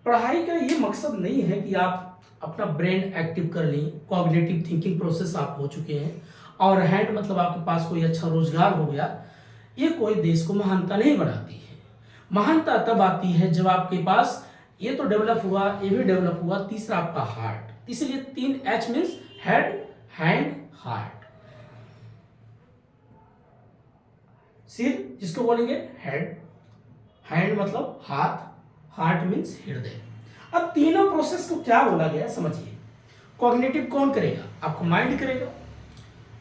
पढ़ाई का ये मकसद नहीं है कि आप अपना ब्रेन एक्टिव कर लें, कॉग्निटिव थिंकिंग प्रोसेस आप हो चुके हैं और हैंड मतलब आपके पास कोई अच्छा रोजगार हो गया, ये कोई देश को महानता नहीं बढ़ाती है। महानता तब आती है जब आपके पास ये तो डेवलप हुआ, ये भी डेवलप हुआ, तीसरा आपका हार्ट। इसलिए 3H means head, hand, heart. सिर जिसको बोलेंगे हेड, हैंड मतलब हाथ, हार्ट मीन्स हृदय। अब तीनों प्रोसेस को क्या बोला गया समझिए। कॉग्निटिव कौन करेगा? आपका माइंड करेगा।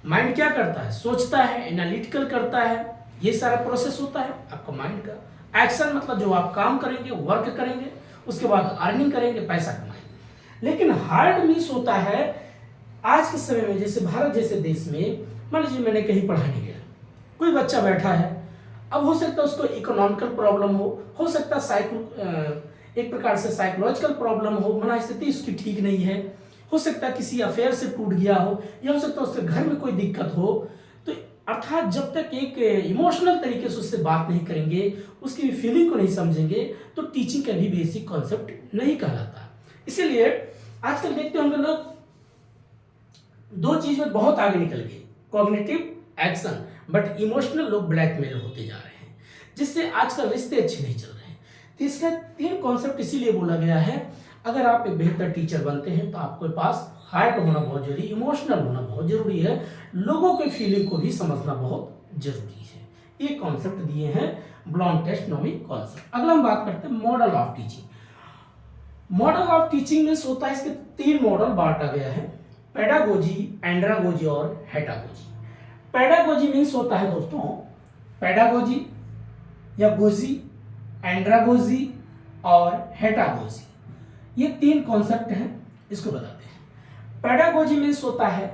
माइंड क्या करता है? सोचता है, एनालिटिकल करता है, ये सारा प्रोसेस होता है आपका माइंड का। एक्शन मतलब जो आप काम करेंगे, वर्क करेंगे, उसके बाद अर्निंग करेंगे, पैसा कमाएंगे। लेकिन हार्ट मीन्स होता है आज के समय में, जैसे भारत जैसे देश में मान लीजिए मैंने कहीं पढ़ाने गया, कोई बच्चा बैठा है, अब हो सकता है उसको इकोनॉमिकल प्रॉब्लम हो सकता है एक प्रकार से साइकोलॉजिकल प्रॉब्लम हो, मनस्थिति उसकी ठीक नहीं है, हो सकता है किसी अफेयर से टूट गया हो, या हो सकता है उसके घर में कोई दिक्कत हो। तो अर्थात जब तक एक इमोशनल तरीके से उससे बात नहीं करेंगे, उसकी फीलिंग को नहीं समझेंगे, तो टीचिंग का भी बेसिक कॉन्सेप्ट नहीं कहलाता। इसीलिए आजकल देखते होंगे लोग 2 चीज में बहुत आगे निकल गए, कॉग्निटिव एक्शन, बट इमोशनल लोग ब्लैकमेल होते जा रहे हैं, जिससे आजकल रिश्ते अच्छे नहीं चल रहे हैं। तो इसका 3 कॉन्सेप्ट इसीलिए बोला गया है, अगर आप एक बेहतर टीचर बनते हैं तो आपके पास हार्ट होना बहुत जरूरी, इमोशनल होना बहुत जरूरी है, लोगों के फीलिंग को भी समझना बहुत जरूरी है। ये कॉन्सेप्ट दिए हैं ब्लॉम टेस्टोनॉमी कॉन्सेप्ट। अगला हम बात करते हैं model of teaching. Model of teaching में होता है, इसके 3 मॉडल बांटा गया है, पेडागोजी, एंड्रागोजी और हेटागोजी। पेडागोजी मीन्स होता है दोस्तों, पेडागोजी या गोजी, एंड्रागोजी और हेटागोजी, ये 3 कॉन्सेप्ट हैं, इसको बताते हैं। पेडागोजी मीन्स होता है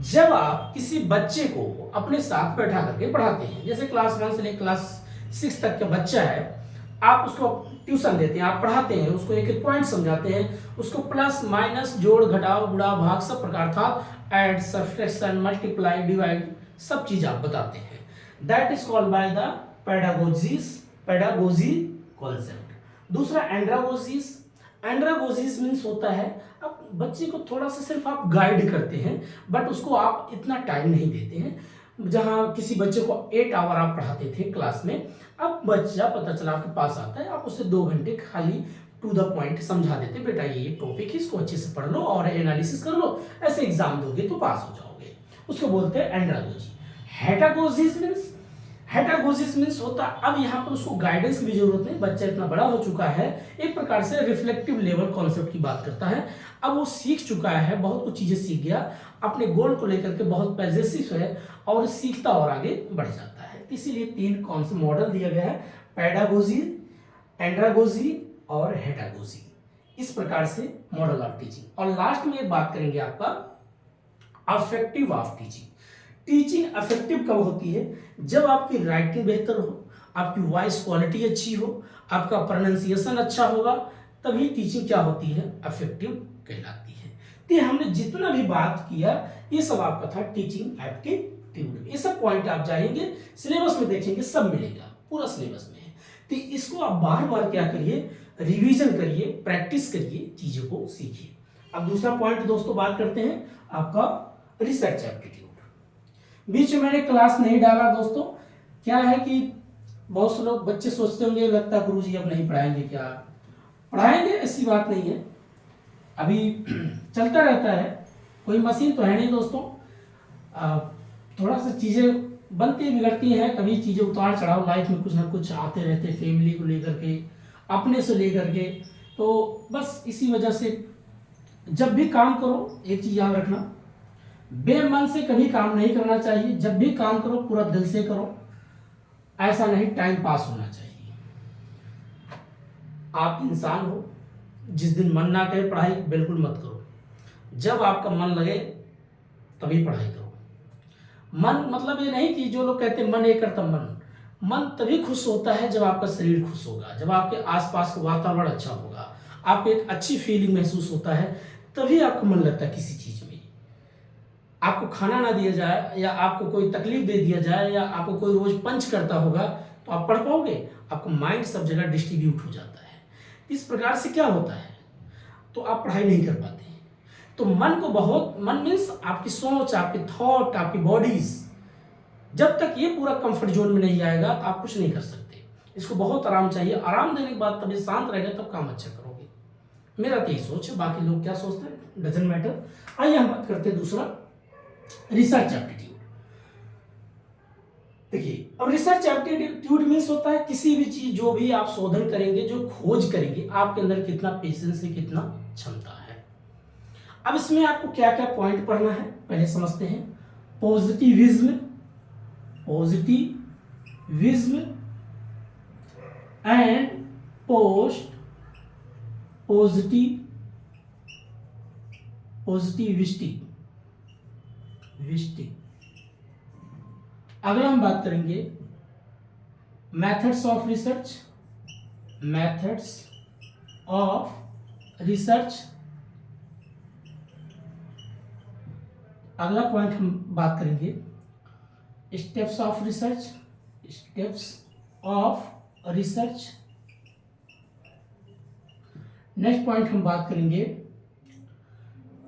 जब आप किसी बच्चे को अपने साथ बैठा करके पढ़ाते हैं, जैसे क्लास 1 से लेकर क्लास 6 तक का बच्चा है, आप उसको ट्यूशन देते हैं, आप पढ़ाते हैं, उसको एक एक पॉइंट समझाते हैं, उसको प्लस माइनस, जोड़ घटाव, गुणा भाग सब प्रकार था, ऐड, सब्सट्रैक्शन, मल्टीप्लाई, डिवाइड, सब चीज आप बताते हैं। That is called by the pedagogy concept. दूसरा एंड्रागोजीज। एंड्रागोजीज मीन्स होता है अब बच्चे को थोड़ा सा सिर्फ आप गाइड करते हैं, बट उसको आप इतना टाइम नहीं देते हैं। जहां किसी बच्चे को 8 आवर आप पढ़ाते थे क्लास में, अब बच्चा पता चला आपके पास आता है, आप उससे 2 घंटे खाली टू द पॉइंट समझा देते, बेटा ये टॉपिक है, इसको अच्छे से पढ़ लो और एनालिसिस कर लो, ऐसे एग्जाम दोगे तो पास हो जाओगे, उसको बोलते हैं एंड्रागोजी। हेटागोजिस मीन्स होता अब यहाँ पर उसको गाइडेंस की भी जरूरत नहीं, बच्चा इतना बड़ा हो चुका है, एक प्रकार से रिफ्लेक्टिव लेवल कॉन्सेप्ट की बात करता है, अब वो सीख चुका है, बहुत कुछ चीजें सीख गया, अपने गोल को लेकर के बहुत पॉजिटिव है और सीखता और आगे बढ़ जाता है। इसीलिए 3 कॉन्सेप्ट मॉडल दिया गया है, पेडागोजी, एंड्रागोजी और हेटागोजी। इस प्रकार से मॉडल ऑफ टीचिंग। और लास्ट में एक बात करेंगे आपका affective of teaching. Teaching affective कब होती है? जब आपकी राइटिंग बेहतर हो, आपकी वॉइस क्वालिटी अच्छी हो, आपका प्रोनाउंसिएशन अच्छा होगा, तभी टीचिंग क्या होती है, इफेक्टिव कहलाती है। तो हमने जितना भी बात किया ये सब आपका था टीचिंग एप्टीट्यूड। ये सब पॉइंट आप जाएंगे सिलेबस में देखेंगे, सब मिलेगा, पूरा सिलेबस में है। तो इसको आप बार बार क्या करिए, रिवीजन करिए, प्रैक्टिस करिए, चीजों को सीखिए। अब दूसरा पॉइंट दोस्तों बात करते हैं आपका रिसर्च एप्टीट्यूड। बीच में मैंने क्लास नहीं डाला दोस्तों, क्या है कि बहुत से लोग बच्चे सोचते होंगे, लगता है गुरुजी अब नहीं पढ़ाएंगे, क्या पढ़ाएंगे, ऐसी बात नहीं है, अभी चलता रहता है, कोई मशीन तो है नहीं दोस्तों। थोड़ा सा चीज़ें बनती बिगड़ती हैं, कभी चीज़ें उतार चढ़ाव लाइफ में कुछ ना कुछ आते रहते, फैमिली को लेकर के, अपने से लेकर के, तो बस इसी वजह से जब भी काम करो एक चीज़ याद रखना, बेमन से कभी काम नहीं करना चाहिए। जब भी काम करो पूरा दिल से करो, ऐसा नहीं टाइम पास होना चाहिए। आप इंसान हो, जिस दिन मन ना करे पढ़ाई बिल्कुल मत करो, जब आपका मन लगे तभी पढ़ाई करो। मन मतलब ये नहीं कि जो लोग कहते हैं मन एक करता, मन तभी खुश होता है जब आपका शरीर खुश होगा, जब आपके आसपास का वातावरण अच्छा होगा, आपको एक अच्छी फीलिंग महसूस होता है, तभी आपको मन लगता है किसी चीज में। आपको खाना ना दिया जाए या आपको कोई तकलीफ दे दिया जाए या आपको कोई रोज पंच करता होगा तो आप पढ़ पाओगे? आपको माइंड सब जगह डिस्ट्रीब्यूट हो जाता है। इस प्रकार से क्या होता है, तो आप पढ़ाई नहीं कर पाते। तो मन को बहुत, मन मीन्स आपकी सोच, आपके थॉट, आपकी बॉडीज, जब तक ये पूरा कंफर्ट जोन में नहीं आएगा तो आप कुछ नहीं कर सकते। इसको बहुत आराम चाहिए, आराम देने के बाद तभी शांत रहेगा, तब काम अच्छा करोगे। मेरा तो यही सोच है, बाकी लोग क्या सोचते हैं डजंट मैटर। आइए हम बात करते हैं दूसरा, रिसर्च एप्टीट्यूड। देखिए, अब रिसर्च एप्टीट्यूड मीन्स होता है किसी भी चीज, जो भी आप शोधन करेंगे, जो खोज करेंगे, आपके अंदर कितना पेशेंस है, कितना क्षमता है। अब इसमें आपको क्या क्या पॉइंट पढ़ना है पहले समझते हैं। Positivism, positivism and positivistic. अगला हम बात करेंगे मेथड्स ऑफ रिसर्च। अगला पॉइंट हम बात करेंगे steps of research. Next point हम बात करेंगे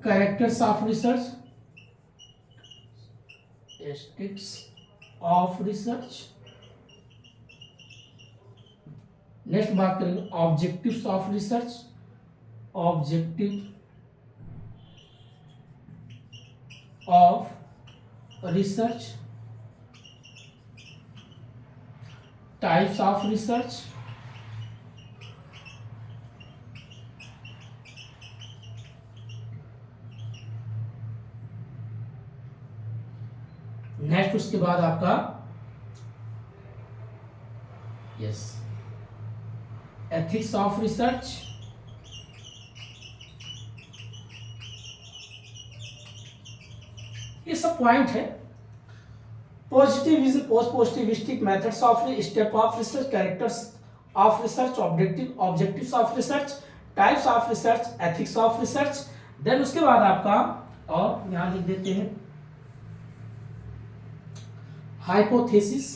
characters of research, steps of research. Next बात करेंगे objectives of research, objective of research, types of research, next उसके बाद आपका एथिक्स ऑफ रिसर्च, ये सब पॉइंट है। Positivistic, methods of, step of research, characters of research, objectives of research, types of research, ethics of research. Then उसके बाद आपका, और यहां लिख देते हैं हाइपोथेसिस,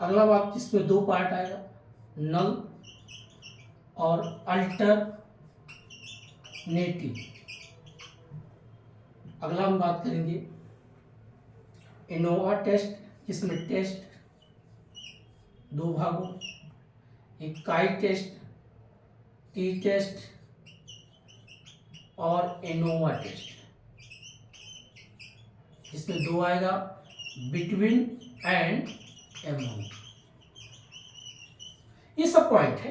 अगला बात जिसमें दो पार्ट आएगा, नल और अल्टरनेटिव। अगला हम बात करेंगे एनोवा टेस्ट, जिसमें टेस्ट दो भागों, एक काई टेस्ट, टी टेस्ट और एनोवा टेस्ट, जिसमें दो आएगा, बिटवीन एंड एमोंग। ये सब पॉइंट है।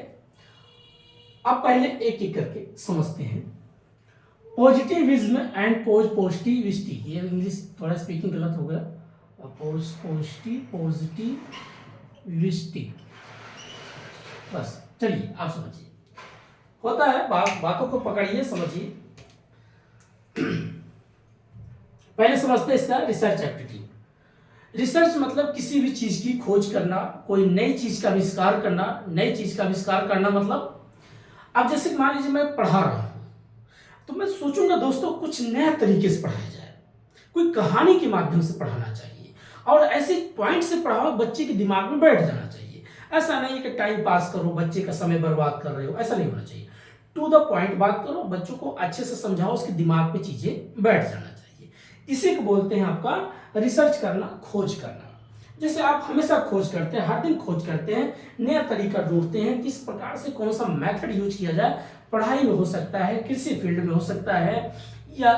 अब पहले एक एक करके समझते हैं। पॉजिटिविज्म एंड पॉजिटिविस्टी, ये इंग्लिश थोड़ा स्पीकिंग गलत हो गया, पॉजिटिविस्टिक। बस चलिए आप समझिए, होता है बातों को पकड़िए, समझिए। पहले समझते हैं इसका रिसर्च एप्टीट्यूड। रिसर्च मतलब किसी भी चीज की खोज करना, कोई नई चीज का आविष्कार करना। नई चीज का आविष्कार करना मतलब, अब जैसे मान लीजिए मैं पढ़ा रहा हूं, तो मैं सोचूंगा दोस्तों कुछ नया तरीके से पढ़ाया जाए, कोई कहानी के माध्यम से पढ़ाना चाहिए, और ऐसे पॉइंट से पढ़ाओ बच्चे के दिमाग में बैठ जाना चाहिए। ऐसा नहीं है कि टाइम पास करो, बच्चे का समय बर्बाद कर रहे हो, ऐसा नहीं होना चाहिए। टू द पॉइंट बात करो, बच्चों को अच्छे से समझाओ, उसके दिमाग में चीजें बैठ जाना चाहिए। इसी को बोलते हैं आपका रिसर्च करना, खोज करना। जैसे आप हमेशा खोज करते हैं, हर दिन खोज करते हैं, नया तरीका ढूंढते हैं, किस प्रकार से कौन सा मेथड यूज किया जाए। पढ़ाई में हो सकता है, कृषि फील्ड में हो सकता है, या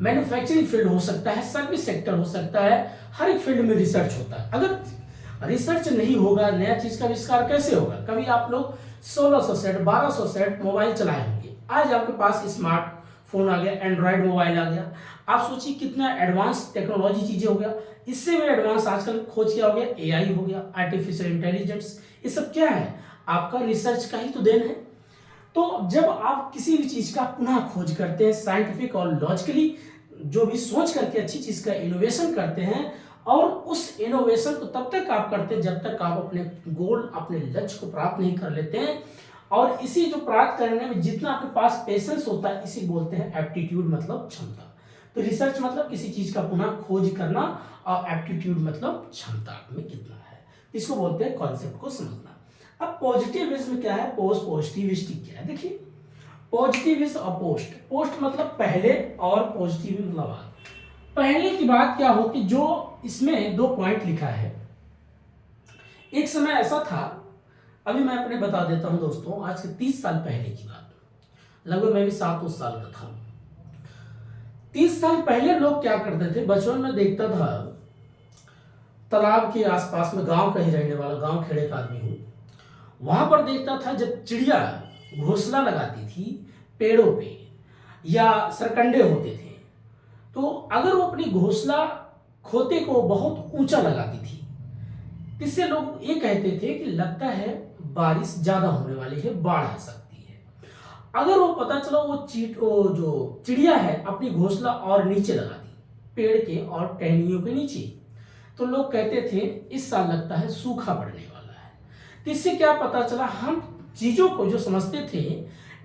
मैन्युफैक्चरिंग फील्ड हो सकता है, सर्विस सेक्टर हो सकता है। हर एक फील्ड में रिसर्च होता है। अगर रिसर्च नहीं होगा, नया चीज का आविष्कार कैसे होगा? कभी आप लोग 1600 सेट 1200 सेट मोबाइल चलाए होंगे, आज आपके पास स्मार्टफोन आ गया, एंड्रॉयड मोबाइल आ गया। आप सोचिए कितना एडवांस टेक्नोलॉजी चीजें हो गया। इससे भी एडवांस आजकल खोज क्या हो गया, एआई हो गया, आर्टिफिशियल इंटेलिजेंस। ये सब क्या है? आपका रिसर्च का ही तो देन है। तो जब आप किसी भी चीज का पुनः खोज करते हैं, साइंटिफिक और लॉजिकली जो भी सोच करके अच्छी चीज का इनोवेशन करते हैं, और उस इनोवेशन को तब तक आप करते हैं जब तक आप अपने गोल, अपने लक्ष्य को प्राप्त नहीं कर लेते हैं। और इसी जो प्राप्त करने में जितना आपके पास पेशेंस होता है, इसी बोलते हैं एप्टीट्यूड, मतलब क्षमता। तो रिसर्च मतलब किसी चीज का पुनः खोज करना, और एप्टीट्यूड मतलब क्षमता में कितना है, इसको बोलते हैं कॉन्सेप्ट को समझना। अब पॉजिटिविज्म क्या है, पॉजिटिविस्टिक क्या है? देखिए, पॉजिटिविज्म और पोस्ट मतलब पहले, और पॉजिटिव मतलब बाद। पहले की बात क्या होती, जो इसमें 2 पॉइंट लिखा है। एक समय ऐसा था, अभी मैं अपने बता देता हूं दोस्तों, आज से 30 साल पहले की बात, लगभग मैं भी 7 साल का था। 30 साल पहले लोग क्या करते थे, बचपन में देखता था, तालाब के आसपास में, गांव का ही रहने वाला, गांव खेड़े का आदमी हूं, वहां पर देखता था जब चिड़िया घोंसला लगाती थी पेड़ों पे या सरकंडे होते थे, तो अगर वो अपनी घोंसला खोते को बहुत ऊंचा लगाती थी, इससे लोग ये कहते थे कि लगता है बारिश ज्यादा होने वाली है, बाढ़ आ सकती है। अगर वो पता चला वो जो चिड़िया है अपनी घोंसला और नीचे लगा दी, पेड़ के और टहनियों के नीचे, तो लोग कहते थे इस साल लगता है सूखा पड़ने वाला है। तो इससे क्या पता चला, हम चीजों को जो समझते थे,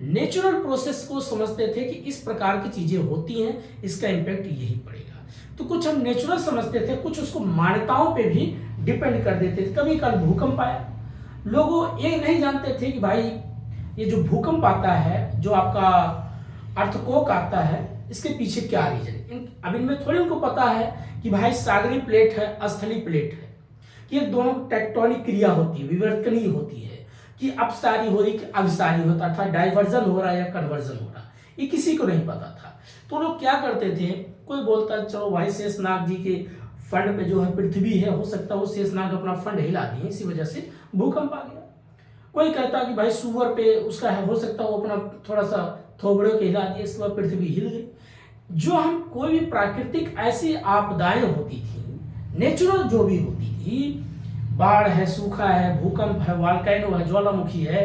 नेचुरल प्रोसेस को समझते थे कि इस प्रकार की चीजें होती हैं, इसका इम्पैक्ट यही पड़ेगा। तो कुछ हम नेचुरल समझते थे, कुछ उसको मान्यताओं पे भी डिपेंड कर देते थे। कभी कल भूकंप आया, लोग ये नहीं जानते थे कि भाई ये जो भूकंप आता है, जो आपका अर्थक्वेक आता है, इसके पीछे क्या रीजन है। अब इनमें थोड़ी उनको पता है कि भाई सागरी प्लेट है, स्थली प्लेट है, कि ये दोनों टेक्टोनिक क्रिया होती है, विवर्तनीय होती है, कि अपसारी हो रही कि अभिसारी होता था, डाइवर्जन हो रहा है या कन्वर्जन हो रहा, ये किसी को नहीं पता था। तो लोग क्या करते थे, कोई बोलता चलो भाई शेषनाग जी के फंड पे जो है पृथ्वी है, हो सकता है वो शेषनाग अपना फंड हिला दिए, इसी वजह से भूकंप आ गया। कोई कहता कि भाई सुअर पे उसका है, हो सकता है वो अपना थोड़ा सा थोबड़े के हिला दिए, इसके बाद पृथ्वी हिल गई। जो हम कोई भी प्राकृतिक ऐसी आपदाएं होती थी, नेचुरल जो भी होती थी, बाढ़ है, सूखा है, भूकंप है, वॉल्केनो है, ज्वालामुखी है,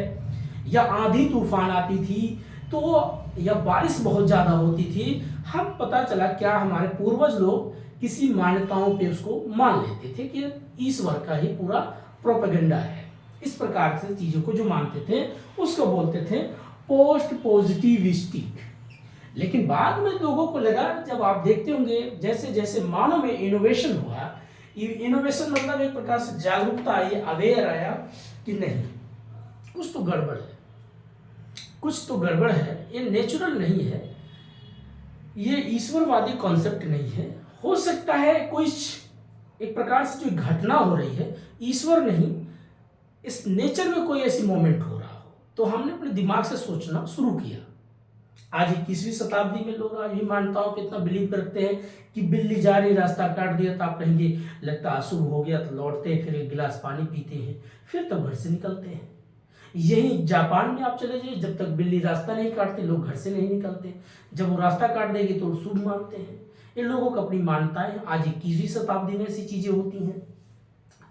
या आंधी तूफान आती थी, तो या बारिश बहुत ज्यादा होती थी, हम पता चला क्या हमारे पूर्वज लोग किसी मान्यताओं पे उसको मान लेते थे कि ईश्वर का ही पूरा प्रोपेगेंडा है। इस प्रकार से चीजों को जो मानते थे उसको बोलते थे पोस्ट पॉजिटिविस्टिक। लेकिन बाद में लोगों को लगा, जब आप देखते होंगे जैसे जैसे मानव में इनोवेशन हुआ, इनोवेशन मतलब एक प्रकार से जागरूकता आई, अवेयर आया कि नहीं कुछ तो गड़बड़ है, कुछ तो गड़बड़ है, ये नेचुरल नहीं है, ये ईश्वरवादी कॉन्सेप्ट नहीं है। हो सकता है कोई एक प्रकार से जो घटना हो रही है, ईश्वर नहीं, इस नेचर में कोई ऐसी मोमेंट हो रहा हो। तो हमने अपने दिमाग से सोचना शुरू किया। आज 21वीं शताब्दी में लोग आज भी मान्यताओं पे इतना बिलीव करते हैं कि बिल्ली जा रही, रास्ता काट दिया, तो आप कहेंगे लगता अशुभ हो गया, तो लौटते हैं, फिर एक गिलास पानी पीते हैं, फिर तब घर से निकलते हैं। यही जापान में आप चले जाइए, जब तक बिल्ली रास्ता नहीं काटती लोग घर से नहीं निकलते, जब वो रास्ता काट देगी तो शुभ मानते हैं। इन लोगों को अपनी मान्यताएं, आज 21वीं शताब्दी में ऐसी चीजें होती हैं।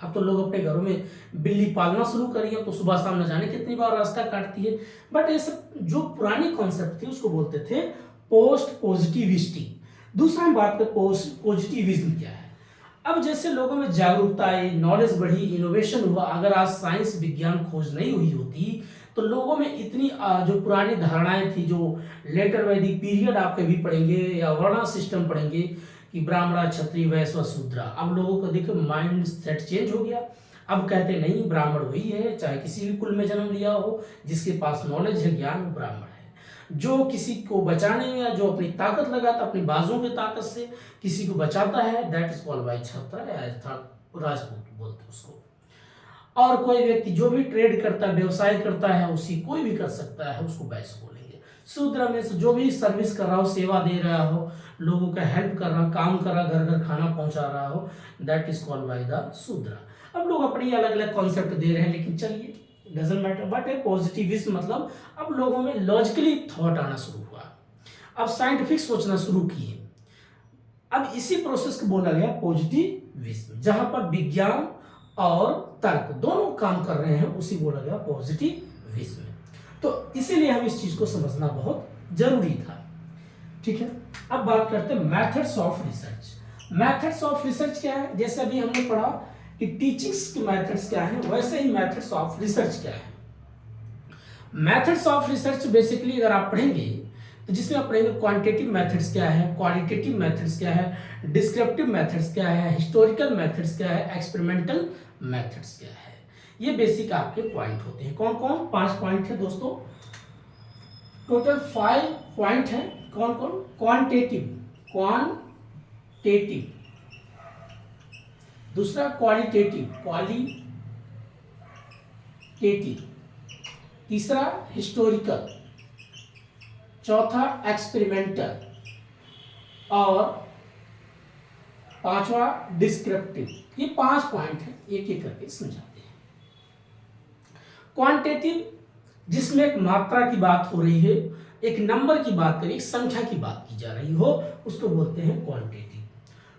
अब तो लोग अपने घरों में बिल्ली पालना शुरू करी है, तो सुबह शाम न जाने कितनी बार रास्ता काटती है। बट ये सब जो पुरानी कॉन्सेप्ट थी उसको बोलते थे पोस्ट पॉजिटिविस्टी। दूसरा हम बात करें पॉजिटिविज्म क्या है। अब जैसे लोगों में जागरूकता आई, नॉलेज बढ़ी, इनोवेशन हुआ, अगर आज साइंस विज्ञान खोज नहीं हुई होती तो लोगों में इतनी जो पुरानी धारणाएं थी, जो लेटर वैदिक पीरियड आप कभी पढ़ेंगे या वर्णा सिस्टम पढ़ेंगे कि ब्राह्मणा क्षत्रिय वैश्य शूद्रा, अब लोगों का देखो माइंड सेट चेंज हो गया। अब कहते नहीं, ब्राह्मण वही है चाहे किसी भी कुल में जन्म लिया हो, जिसके पास नॉलेज है, ज्ञान, वो ब्राह्मण है। जो किसी को बचाने में या जो अपनी ताकत लगाता, अपनी बाजुओं की ताकत से किसी को बचाता है, दैट इज कॉल्ड बाय क्षत्रिय या राजपूत बोलते उसको। और कोई व्यक्ति जो भी ट्रेड करता है, व्यवसाय करता है, उसी कोई भी कर सकता है, उसको वैश्य बोलेंगे। शूद्र में जो भी सर्विस कर रहा हो, सेवा दे रहा हो, लोगों का हेल्प कर रहा, काम कर रहा, घर घर खाना पहुंचा रहा हो, that is called by the शूद्र। अब लोग अपनी अलग अलग कॉन्सेप्ट दे रहे हैं, लेकिन चलिए doesn't matter. But A positivism मतलब अब लोगों में लॉजिकली थॉट आना शुरू हुआ, अब साइंटिफिक सोचना शुरू किए। अब इसी प्रोसेस को बोला गया पॉजिटिविज्म, जहां पर विज्ञान और तर्क दोनों काम कर रहे हैं, उसी बोला गया पॉजिटिविज्म। तो इसीलिए हम इस चीज को समझना बहुत जरूरी था। ठीक है, अब बात करते हैं methods of research. Methods of research क्या है? जैसे अभी हमने पढ़ा कि टीचिंग्स के मेथड्स क्या है, वैसे ही मेथड्स ऑफ रिसर्च क्या है। मेथड्स ऑफ रिसर्च बेसिकली अगर आप पढ़ेंगे तो जिसमें आप पढ़ेंगे क्वांटिटेटिव मेथड्स क्या है, क्वालिटेटिव मेथड्स क्या है, डिस्क्रिप्टिव मेथड्स क्या है, हिस्टोरिकल मेथड्स क्या है, एक्सपेरिमेंटल मेथड्स क्या है। ये बेसिक आपके पॉइंट होते हैं। कौन कौन? 5 पॉइंट है दोस्तों, टोटल 5 पॉइंट है। कौन कौन? क्वांटिटेटिव, दूसरा क्वालिटेटिव, तीसरा हिस्टोरिकल, चौथा एक्सपेरिमेंटल और पांचवा डिस्क्रिप्टिव। ये 5 पॉइंट है, एक एक करके समझाते हैं। क्वांटिटेटिव जिसमें एक मात्रा की बात हो रही है, एक नंबर की बात करें, एक संख्या की बात की जा रही हो, उसको बोलते हैं क्वांटिटेटिव।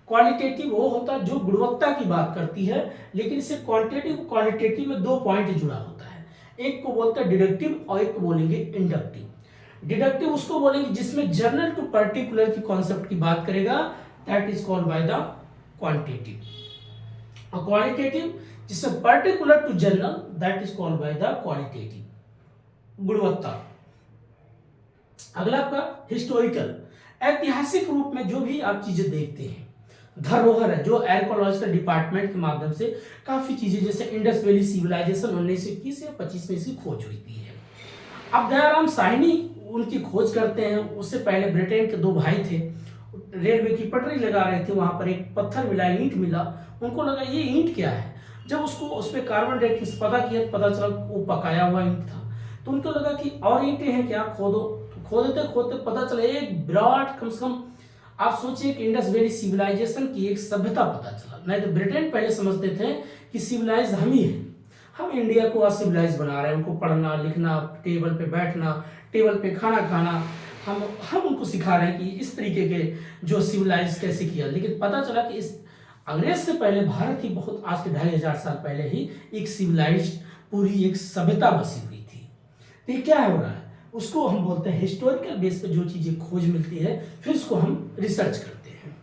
क्वालिटेटिव वो होता है जो गुणवत्ता की बात करती है, लेकिन इससे क्वालिटेटिव में 2 पॉइंट जुड़ा होता है। एक को बोलते हैं डिडक्टिव और एक को बोलेंगे इंडक्टिव। डिडक्टिव उसको बोलेंगे जिसमें जनरल टू पर्टिकुलर की कॉन्सेप्ट की बात करेगा, that is called by the quantitative. और क्वालिटेटिव जिसमें particular to general, that is called by the qualitative, गुणवत्ता। अगला आपका हिस्टोरिकल, ऐतिहासिक रूप में जो भी आप चीजें देखते हैं, धरोहर है, जो आर्कियोलॉजिकल डिपार्टमेंट के माध्यम से काफी चीजें, जैसे इंडस वैली सिविलाइजेशन 1921 या 25 में इसकी खोज हुई थी। अब दयाराम साहनी उनकी खोज करते हैं। उससे पहले ब्रिटेन के 2 भाई थे, रेलवे की पटरी लगा रहे थे, वहां पर एक पत्थर मिला, ईंट मिला। उनको लगा ये ईंट क्या है। जब उसको उस पर कार्बन डेटिंग पता किया, पता चला वो पकाया हुआ ईंट था। तो उनको लगा कि और ईंटें हैं क्या, खोदो। तो खोदते पता चला एक विराट, कम से कम आप सोचिए कि इंडस वैली सिविलाइजेशन की एक सभ्यता पता चला। नहीं तो ब्रिटेन पहले समझते थे कि सिविलाइज हम ही हैं, हम इंडिया को असिविलाइज बना रहे हैं। उनको पढ़ना लिखना, टेबल पे बैठना, टेबल पे खाना खाना, हम उनको सिखा रहे हैं कि इस तरीके के जो सिविलाइज कैसे किया। लेकिन पता चला कि इस अंग्रेज से पहले भारत ही बहुत, आज के 2500 साल पहले ही एक सिविलाइज्ड पूरी एक सभ्यता बसी हुई थी। तो ये क्या हो रहा है, उसको हम बोलते हैं हिस्टोरिकल बेस पे जो चीजें खोज मिलती है, फिर उसको हम रिसर्च करते हैं।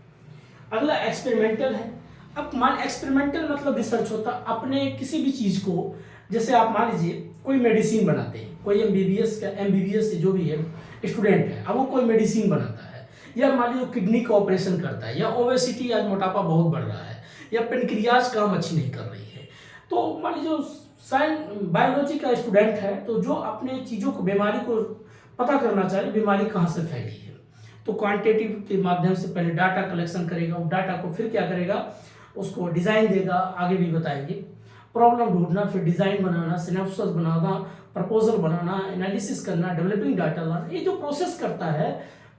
अगला एक्सपेरिमेंटल है। अब मान एक्सपेरिमेंटल मतलब रिसर्च होता अपने किसी भी चीज को, जैसे आप मान लीजिए कोई मेडिसिन बनाते हैं, कोई एमबीबीएस जो भी है स्टूडेंट है, अब वो कोई मेडिसिन बनाता है, या मान लीजिए किडनी का ऑपरेशन करता है, या ओबेसिटी, आज मोटापा बहुत बढ़ रहा है, या पेनक्रियाज काम अच्छी नहीं कर रही है। तो मान लीजिए बायोलॉजी का स्टूडेंट है, तो जो अपने चीज़ों को, बीमारी को पता करना चाहिए, बीमारी कहाँ से फैली है, तो क्वांटिटेटिव के माध्यम से पहले डाटा कलेक्शन करेगा। वो डाटा को फिर क्या करेगा, उसको डिज़ाइन देगा, आगे भी बताएंगे। प्रॉब्लम ढूंढना, फिर डिज़ाइन बनाना, सिनेप्सिस बनाना, प्रपोजल बनाना, एनालिसिस करना, डेवलपिंग डाटा लाना, ये जो प्रोसेस करता है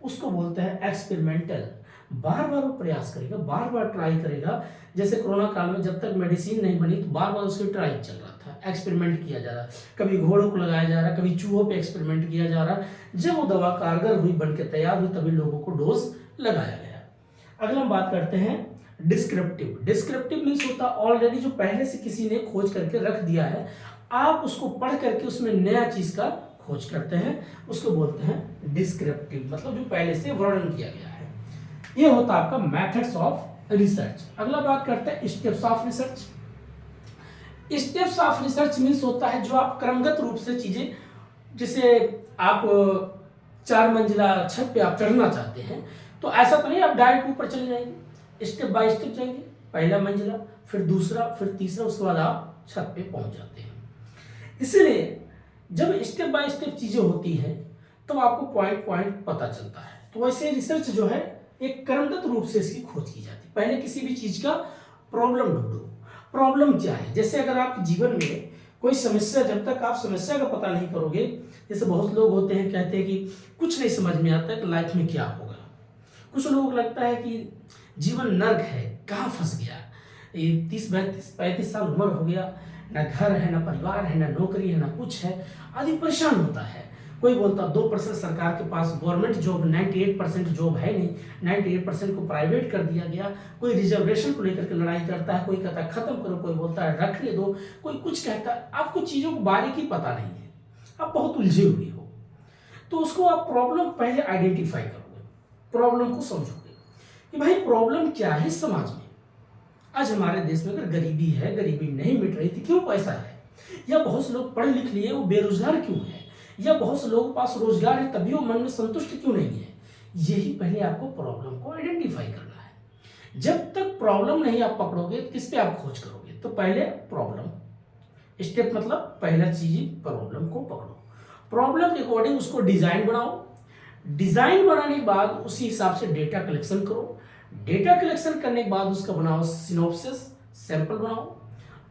उसको बोलते हैं एक्सपेरिमेंटल। बार बार वो प्रयास करेगा, बार बार ट्राई करेगा। जैसे कोरोना काल में जब तक मेडिसिन नहीं बनी तो बार बार उसकी ट्राई चल रहा था, एक्सपेरिमेंट किया जा रहा, कभी घोड़ों को लगाया जा रहा, कभी चूहों पे एक्सपेरिमेंट किया जा रहा। जब वो दवा कारगर हुई, बन के तैयार हुई, तभी लोगों को डोज लगाया गया। अगला हम बात करते हैं डिस्क्रिप्टिव। डिस्क्रिप्टिव मीन्स होता ऑलरेडी जो पहले से किसी ने खोज करके रख दिया है, आप उसको पढ़ करके उसमें नया चीज का खोज करते हैं, उसको बोलते हैं डिस्क्रिप्टिव, मतलब जो पहले से वर्णन किया गया है। ये होता है आपका मेथड्स ऑफ रिसर्च। अगला बात करते हैं steps of research. Steps of research means होता है जो आप क्रमगत रूप से चीजें, जैसे आप 4 मंजिला छत पे आप चढ़ना चाहते हैं, तो ऐसा तो नहीं आप डायरेक्ट ऊपर चले जाएंगे, स्टेप बाय स्टेप जाएंगे, पहला मंजिला, फिर दूसरा, फिर तीसरा, उसके बाद आप छत पे पहुंच जाते हैं। इसलिए जब स्टेप बाय स्टेप चीजें होती हैं तो आपको पॉइंट पॉइंट पता चलता है। तो वैसे रिसर्च जो है एक क्रमगत रूप से इसकी खोज की जाती है। पहले किसी भी चीज का प्रॉब्लम ढूंढो, प्रॉब्लम क्या है। जैसे अगर आपके जीवन में कोई समस्या, जब तक आप समस्या का पता नहीं करोगे, जैसे बहुत लोग होते हैं कहते हैं कि कुछ नहीं समझ में आता कि लाइफ में क्या होगा। कुछ लोगों को लगता है कि जीवन नर्क है, कहाँ फंस गया, ये 30-35 साल उम्र हो गया, ना घर है, ना परिवार है, ना नौकरी है, ना कुछ है, आदि परेशान होता है। कोई बोलता 2% सरकार के पास गवर्नमेंट जॉब, 98% जॉब है नहीं, 98% को प्राइवेट कर दिया गया। कोई रिजर्वेशन को लेकर के लड़ाई करता है, कोई कहता है खत्म करो, कोई बोलता है रखने दो, कोई कुछ कहता है। आपको चीजों को बारीकी पता नहीं है, आप बहुत उलझे हुए हो, तो उसको आप प्रॉब्लम पहले आइडेंटिफाई करोगे, प्रॉब्लम को समझोगे कि भाई प्रॉब्लम क्या है समाज में। आज हमारे देश में अगर गरीबी है, गरीबी नहीं मिट रही थी, क्यों पैसा है, या बहुत से लोग पढ़ लिख लिए वो बेरोजगार क्यों है, या बहुत से लोगों के पास रोजगार है तभी वो मन में संतुष्ट क्यों नहीं है। यही पहले आपको प्रॉब्लम को आइडेंटिफाई करना है। जब तक प्रॉब्लम नहीं आप पकड़ोगे, किस पे आप खोज करोगे, तो पहले प्रॉब्लम, स्टेप मतलब पहला चीज प्रॉब्लम को पकड़ो, प्रॉब्लम के अकॉर्डिंग उसको डिजाइन बनाओ, डिजाइन बनाने के बाद उसी हिसाब से डेटा कलेक्शन करो, डेटा कलेक्शन करने के बाद उसका बनाओ सिनॉप्सिस, सैंपल बनाओ।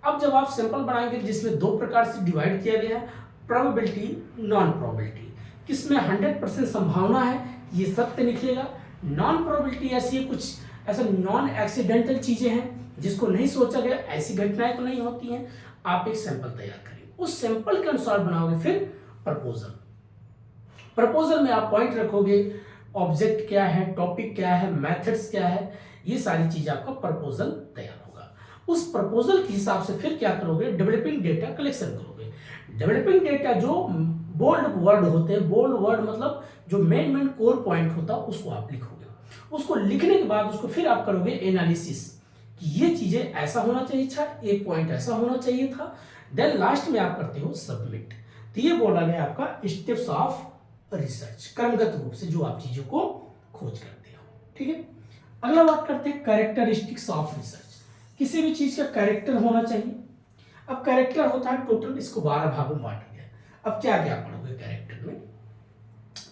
अब जब आप सैंपल बनाएंगे जिसमें 2 प्रकार से डिवाइड किया गया है, प्रोबेबिलिटी, नॉन प्रोबेबिलिटी। किसमें 100% संभावना है ये सत्य निकलेगा, नॉन प्रोबेबिलिटी ऐसी है, कुछ ऐसा नॉन एक्सीडेंटल चीजें हैं जिसको नहीं सोचा गया, ऐसी घटनाएं तो नहीं होती हैं। आप एक सैंपल तैयार करेंगे, उस सैंपल के अनुसार बनाओगे फिर प्रपोजल। प्रपोजल में आप पॉइंट रखोगे, ऑब्जेक्ट क्या है, टॉपिक क्या है, मेथड्स क्या है, ये सारी चीज आपका प्रपोजल तैयार होगा। उस प्रपोजल के हिसाब से फिर क्या करोगे, डेवलपिंग डेटा कलेक्शन करोगे। डेवलपिंग डेटा जो बोल्ड वर्ड होते हैं, बोल्ड वर्ड मतलब जो मेन कोर पॉइंट होता है उसको आप लिखोगे। उसको लिखने के बाद उसको फिर आप करोगे एनालिसिस कि ये चीजें ऐसा होना चाहिए था, एक पॉइंट ऐसा होना चाहिए था। देन लास्ट में आप करते हो सबमिट। तो ये बोला गया आपका स्टेप्स ऑफ रिसर्च, क्रमगत रूप से जो आप चीजों को खोज करते हो। ठीक है, अगला बात करते हैं कैरेक्टरिस्टिक्स ऑफ रिसर्च। किसी भी चीज का कैरेक्टर होना चाहिए। अब कैरेक्टर होता है टोटल, इसको 12 भागों में बांटा गया। अब क्या क्या पढ़ोगे कैरेक्टर में,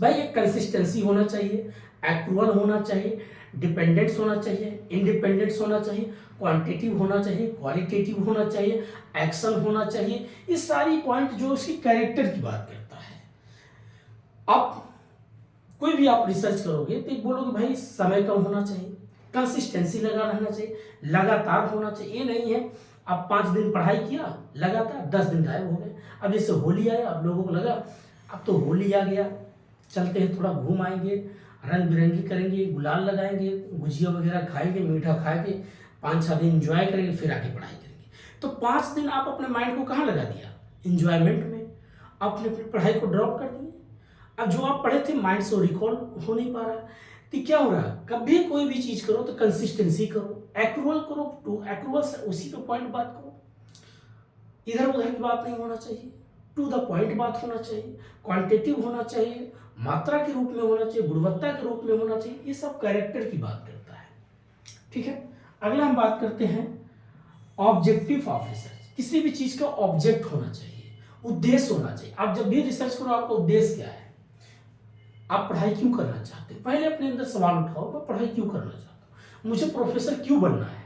भाई एक कंसिस्टेंसी होना चाहिए, एक्रुअल होना चाहिए, डिपेंडेंस होना चाहिए, इंडिपेंडेंस होना चाहिए, क्वांटिटेटिव होना चाहिए, क्वालिटेटिव होना चाहिए, एक्शन होना चाहिए। ये सारी पॉइंट जो उसकी कैरेक्टर की बात करता है। आप कोई भी आप रिसर्च करोगे तो बोलोगे भाई समय कम होना चाहिए, कंसिस्टेंसी लगा रहना चाहिए, लगातार होना चाहिए। ये नहीं है आप 5 दिन पढ़ाई किया लगातार, 10 दिन गायब हो गए। अब जैसे होली आया, अब लोगों को लगा अब तो होली आ गया, चलते हैं थोड़ा घूम आएंगे, रंग बिरंगी करेंगे, गुलाल लगाएंगे, गुजिया वगैरह खाएंगे, मीठा खाएंगे, 5-6 दिन इंजॉय करेंगे, फिर आके पढ़ाई करेंगे। तो 5 दिन आप अपने माइंड को कहाँ लगा दिया, इंजॉयमेंट में, आपने अपनी पढ़ाई को ड्रॉप कर दिया। अब जो आप पढ़े थे माइंड से रिकॉल हो नहीं पा रहा, तो क्या हो रहा, कभी कोई भी चीज करो तो कंसिस्टेंसी करो, एक्रुअल करो, टू एक्रुअल से उसी पे पॉइंट बात करो, इधर उधर की बात नहीं होना चाहिए, टू द पॉइंट बात होना चाहिए, क्वांटिटेटिव होना चाहिए, मात्रा के रूप में होना चाहिए, गुणवत्ता के रूप में होना चाहिए। ये सब कैरेक्टर की बात करता है। ठीक है, अगला हम बात करते हैं ऑब्जेक्टिव ऑफ रिसर्च। किसी भी चीज का ऑब्जेक्ट होना चाहिए, उद्देश्य होना चाहिए। आप जब भी रिसर्च करो आपका उद्देश्य क्या है, आप पढ़ाई क्यों करना चाहते हैं, पहले अपने अंदर सवाल उठाओ, मैं पढ़ाई क्यों करना चाहता हूँ, मुझे प्रोफेसर क्यों बनना है,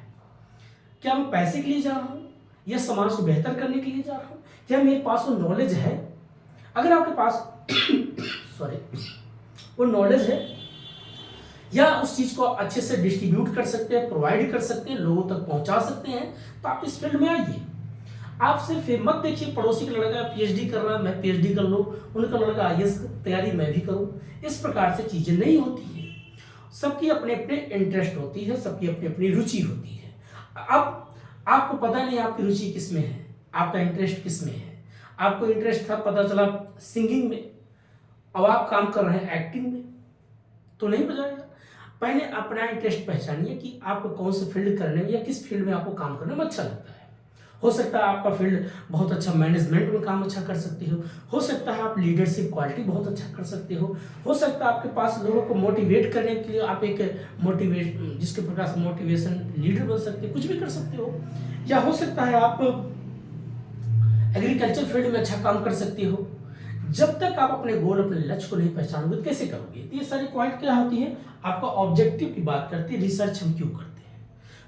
क्या मैं पैसे के लिए जा रहा हूँ या समाज को बेहतर करने के लिए जा रहा हूँ, क्या मेरे पास वो नॉलेज है। अगर आपके पास सॉरी वो नॉलेज है या उस चीज को अच्छे से डिस्ट्रीब्यूट कर सकते हैं, प्रोवाइड कर सकते हैं, लोगों तक पहुंचा सकते हैं, तो आप इस फील्ड में आइए। आप सिर्फ मत देखिए पड़ोसी का लड़का पीएचडी कर रहा है, मैं पीएचडी कर लूँ, उनका लड़का आईएएस तैयारी मैं भी करूँ। इस प्रकार से चीजें नहीं होती है। सबकी अपने अपने इंटरेस्ट होती है, सबकी अपनी अपनी रुचि होती है। अब आपको पता नहीं आपकी रुचि किस में है, आपका इंटरेस्ट किस में है। आपको इंटरेस्ट था, पता चला सिंगिंग में, अब आप काम कर रहे हैं एक्टिंग में, तो नहीं बजाएगा। पहले अपना इंटरेस्ट पहचानिए कि आपको कौन से फील्ड करने में या किस फील्ड में आपको काम करने में अच्छा लगता है। हो सकता है आपका फील्ड बहुत अच्छा मैनेजमेंट में काम अच्छा कर सकते हो सकता है आप लीडरशिप क्वालिटी बहुत अच्छा कर सकते हो सकता है आपके पास लोगों को मोटिवेट करने के लिए आप एक जिसके प्रकार से मोटिवेशन लीडर बन सकते हो, कुछ भी कर सकते हो। या हो सकता है आप एग्रीकल्चर फील्ड में अच्छा काम कर सकते हो। जब तक आप अपने गोल, अपने लक्ष्य को नहीं पहचानोगे तो कैसे करोगे? तो ये सारी पॉइंट क्या होती है, आपका ऑब्जेक्टिव की बात करते हैं। रिसर्च हम क्यों करते हैं,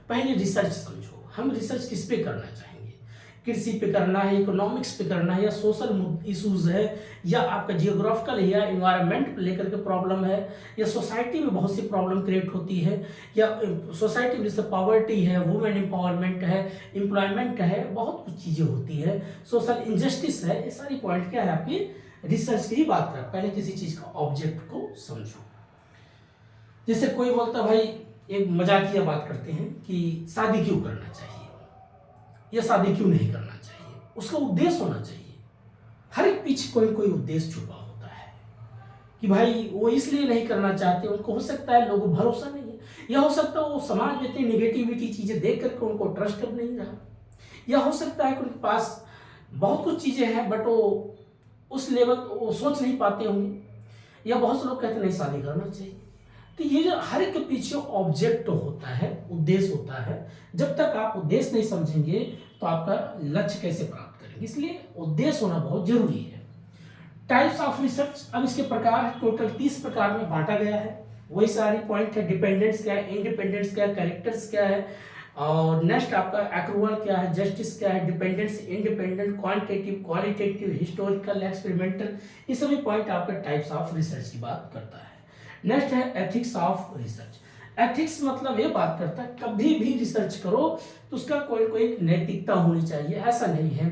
पहले रिसर्च समझो। हम रिसर्च किस पे करना चाहेंगे? कृषि पे करना है, इकोनॉमिक्स पे करना है, या सोशल इश्यूज है, या आपका जियोग्राफिकल है, या इन्वायरमेंट लेकर के प्रॉब्लम है, या सोसाइटी में बहुत सी प्रॉब्लम क्रिएट होती है, या सोसाइटी में जैसे पॉवर्टी है, वुमेन एम्पावरमेंट है, एम्प्लॉयमेंट है, बहुत कुछ चीज़ें होती है, सोशल इंजस्टिस है। ये सारी पॉइंट क्या है आपकी रिसर्च की ही बात कर। पहले किसी चीज़ का ऑब्जेक्ट को समझो। जैसे कोई बोलता भाई, एक मजाकिया बात करते हैं कि शादी क्यों करना चाहिए या शादी क्यों नहीं करना चाहिए, उसका उद्देश्य होना चाहिए। हर एक पीछे कोई कोई उद्देश्य छुपा होता है कि भाई वो इसलिए नहीं करना चाहते, उनको हो सकता है लोगों को भरोसा नहीं है, या हो सकता है वो समाज में इतनी नेगेटिविटी चीज़ें देख करके उनको ट्रस्ट अब नहीं रहा, या हो सकता है कि उनके पास बहुत कुछ चीज़ें हैं बट वो उस लेवल वो सोच नहीं पाते होंगे, या बहुत से लोग कहते नहीं शादी करना चाहिए। तो ये जो हर एक के पीछे ऑब्जेक्ट होता है, उद्देश्य होता है। जब तक आप उद्देश्य नहीं समझेंगे तो आपका लक्ष्य कैसे प्राप्त करेंगे, इसलिए उद्देश्य होना बहुत जरूरी है। टाइप्स ऑफ रिसर्च, अब इसके प्रकार टोटल 30 प्रकार में बांटा गया है। वही सारी पॉइंट है, डिपेंडेंस क्या है, इंडिपेंडेंस क्या है, कैरेक्टर्स क्या है, और नेक्स्ट आपका एक्रूअल क्या है, जस्टिस क्या है, dependence, independent, quantitative, qualitative, historical, experimental, ये सभी पॉइंट आपका टाइप्स ऑफ रिसर्च की बात करता है। नेक्स्ट है एथिक्स ऑफ रिसर्च। एथिक्स मतलब ये बात करता है कभी भी रिसर्च करो तो उसका कोई कोई नैतिकता होनी चाहिए। ऐसा नहीं है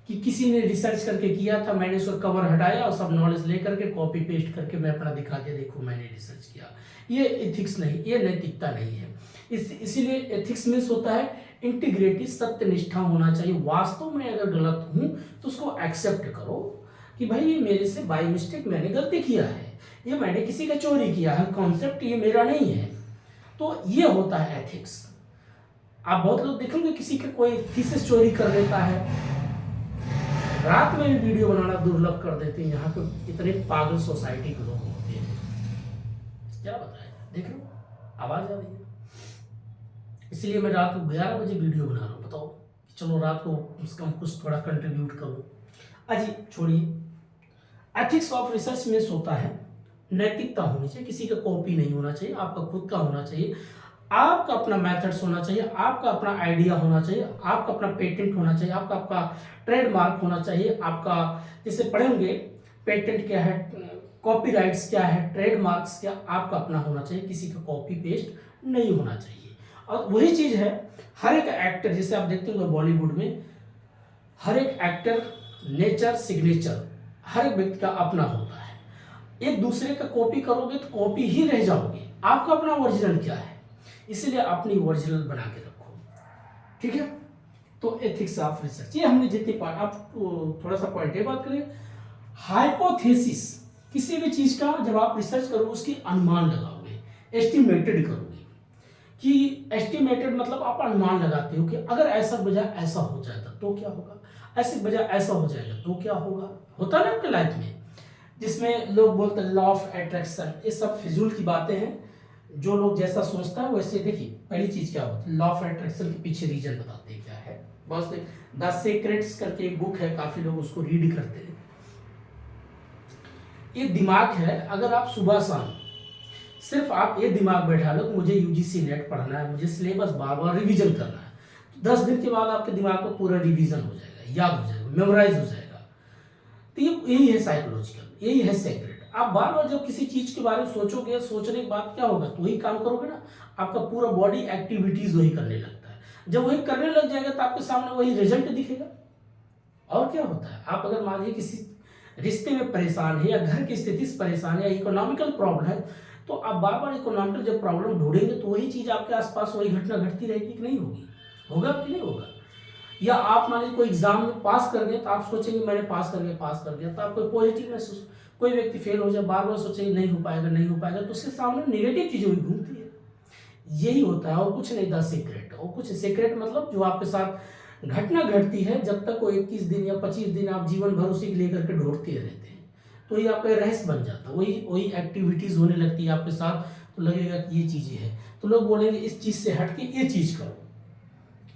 कि किसी ने रिसर्च करके किया था, मैंने उसका कवर हटाया और सब नॉलेज लेकर के कॉपी पेस्ट करके मैं अपना दिखा दिया, देखो मैंने रिसर्च किया। ये एथिक्स नहीं, ये नैतिकता नहीं है। इसीलिए एथिक्स मीन्स होता है इंटीग्रिटी, सत्यनिष्ठा होना चाहिए। वास्तव में अगर गलत हूँ तो उसको एक्सेप्ट करो कि भाई ये मेरे से बाय मिस्टेक मैंने गलती किया है, ये मैंने किसी का चोरी किया है, कॉन्सेप्ट ये मेरा नहीं है। तो ये होता है एथिक्स। आप बहुत लोग देखेंगे किसी का कोई थीसिस चोरी कर लेता है, रात में वीडियो बनाना दुर्लभ कर देते हैं। यहाँ पे इतने पागल सोसाइटी के लोग होते हैं, क्या बताएं, देख लो आवाज आ रही है। इसलिए मैं रात को 11 बजे वीडियो बना रहा हूँ। बताओ, चलो रात को कम से कम कुछ थोड़ा कंट्रीब्यूट करूँ। अजी छोड़िए, एथिक्स ऑफ रिसर्च में होता है नैतिकता होनी चाहिए, किसी का कॉपी नहीं होना चाहिए, आपका खुद का होना चाहिए, आपका अपना मेथड्स होना चाहिए, आपका अपना आइडिया होना चाहिए, आपका अपना पेटेंट होना चाहिए, आपका ट्रेडमार्क होना चाहिए। आपका जैसे पढ़ेंगे पेटेंट क्या है, कॉपीराइट्स क्या है, ट्रेडमार्क्स क्या, आपका अपना होना चाहिए, किसी का कॉपी पेस्ट नहीं होना चाहिए। और वही चीज़ है हर एक एक्टर, जैसे आप देखते होंगे बॉलीवुड में हर एक एक्टर नेचर सिग्नेचर हर एक व्यक्ति का अपना होता है। एक दूसरे का कॉपी करोगे तो कॉपी ही रह जाओगे, आपका अपना ओरिजिनल क्या है, इसलिए अपनी ओरिजिनल बना के रखो। ठीक है, तो एथिक्स ऑफ रिसर्च ये हमने जितनी आप थोड़ा सा पॉइंट ये बात करें। हाइपोथेसिस, किसी भी चीज का जब आप रिसर्च करोगे उसकी अनुमान लगाओगे, एस्टिमेटेड करोगे। कि एस्टिमेटेड मतलब आप अनुमान लगाते हो कि अगर ऐसा बजाय ऐसा हो जाएगा तो क्या होगा, ऐसे बजाय ऐसा हो जाएगा तो क्या होगा। होता है ना आपके लाइफ में, जिसमें लोग बोलते हैं लॉ ऑफ अट्रैक्शन, ये सब फिजूल की बातें हैं। जो लोग जैसा सोचता है वैसे, देखिए पहली चीज क्या होती है, लॉ ऑफ अट्रैक्शन के पीछे रीजन बताते हैं क्या है। बहुत से द सीक्रेट्स करके एक बुक है, काफी लोग उसको रीड करते हैं। ये दिमाग है, अगर आप सुबह शाम सिर्फ आप ये दिमाग बैठा लो कि मुझे यूजीसी नेट पढ़ना है, मुझे सिलेबस बार बार रिवीजन करना है, तो 10 दिन के बाद आपके दिमाग में पूरा रिवीजन हो जाएगा, याद हो जाएगा, मेमोराइज हो जाएगा। तो यही है साइकोलॉजिकल, यही है सेक्रेट। आप बार बार जब किसी चीज के बारे में सोचोगे, सोचने के बाद क्या होगा, तो वही काम करोगे ना, आपका पूरा बॉडी एक्टिविटीज वही करने लगता है। जब वही करने लग जाएगा तो आपके सामने वही रिजल्ट दिखेगा। और क्या होता है, आप अगर मान लीजिए किसी रिश्ते में परेशान है, या घर की स्थिति से परेशान है, या इकोनॉमिकल प्रॉब्लम है, तो आप बार बार इकोनॉमिकल जब प्रॉब्लम ढूंढेंगे तो वही चीज़ आपके आसपास वही घटना घटती रहेगी कि नहीं होगी, होगा कि नहीं होगा। या आप मान लीजिए कोई एग्जाम में पास कर गए तो आप सोचेंगे मैंने पास कर गया तो आपको पॉजिटिव महसूस, कोई व्यक्ति फेल हो जाए बार बार सोचेंगे नहीं हो पाएगा तो उसके सामने नेगेटिव चीज़ें हुई घूमती है। यही होता है और कुछ नहीं, द सीक्रेट। और कुछ सीक्रेट मतलब जो आपके साथ घटना घटती है, जब तक वो 21 दिन या 25 दिन आप जीवन भर उसी को लेकर के ढूंढते रहते हैं तो ये आपका रहस्य बन जाता है, वही वही एक्टिविटीज़ होने लगती है आपके साथ, तो लगेगा कि ये चीज़ें हैं तो लोग बोलेंगे इस चीज़ से हट के ये चीज़ करो।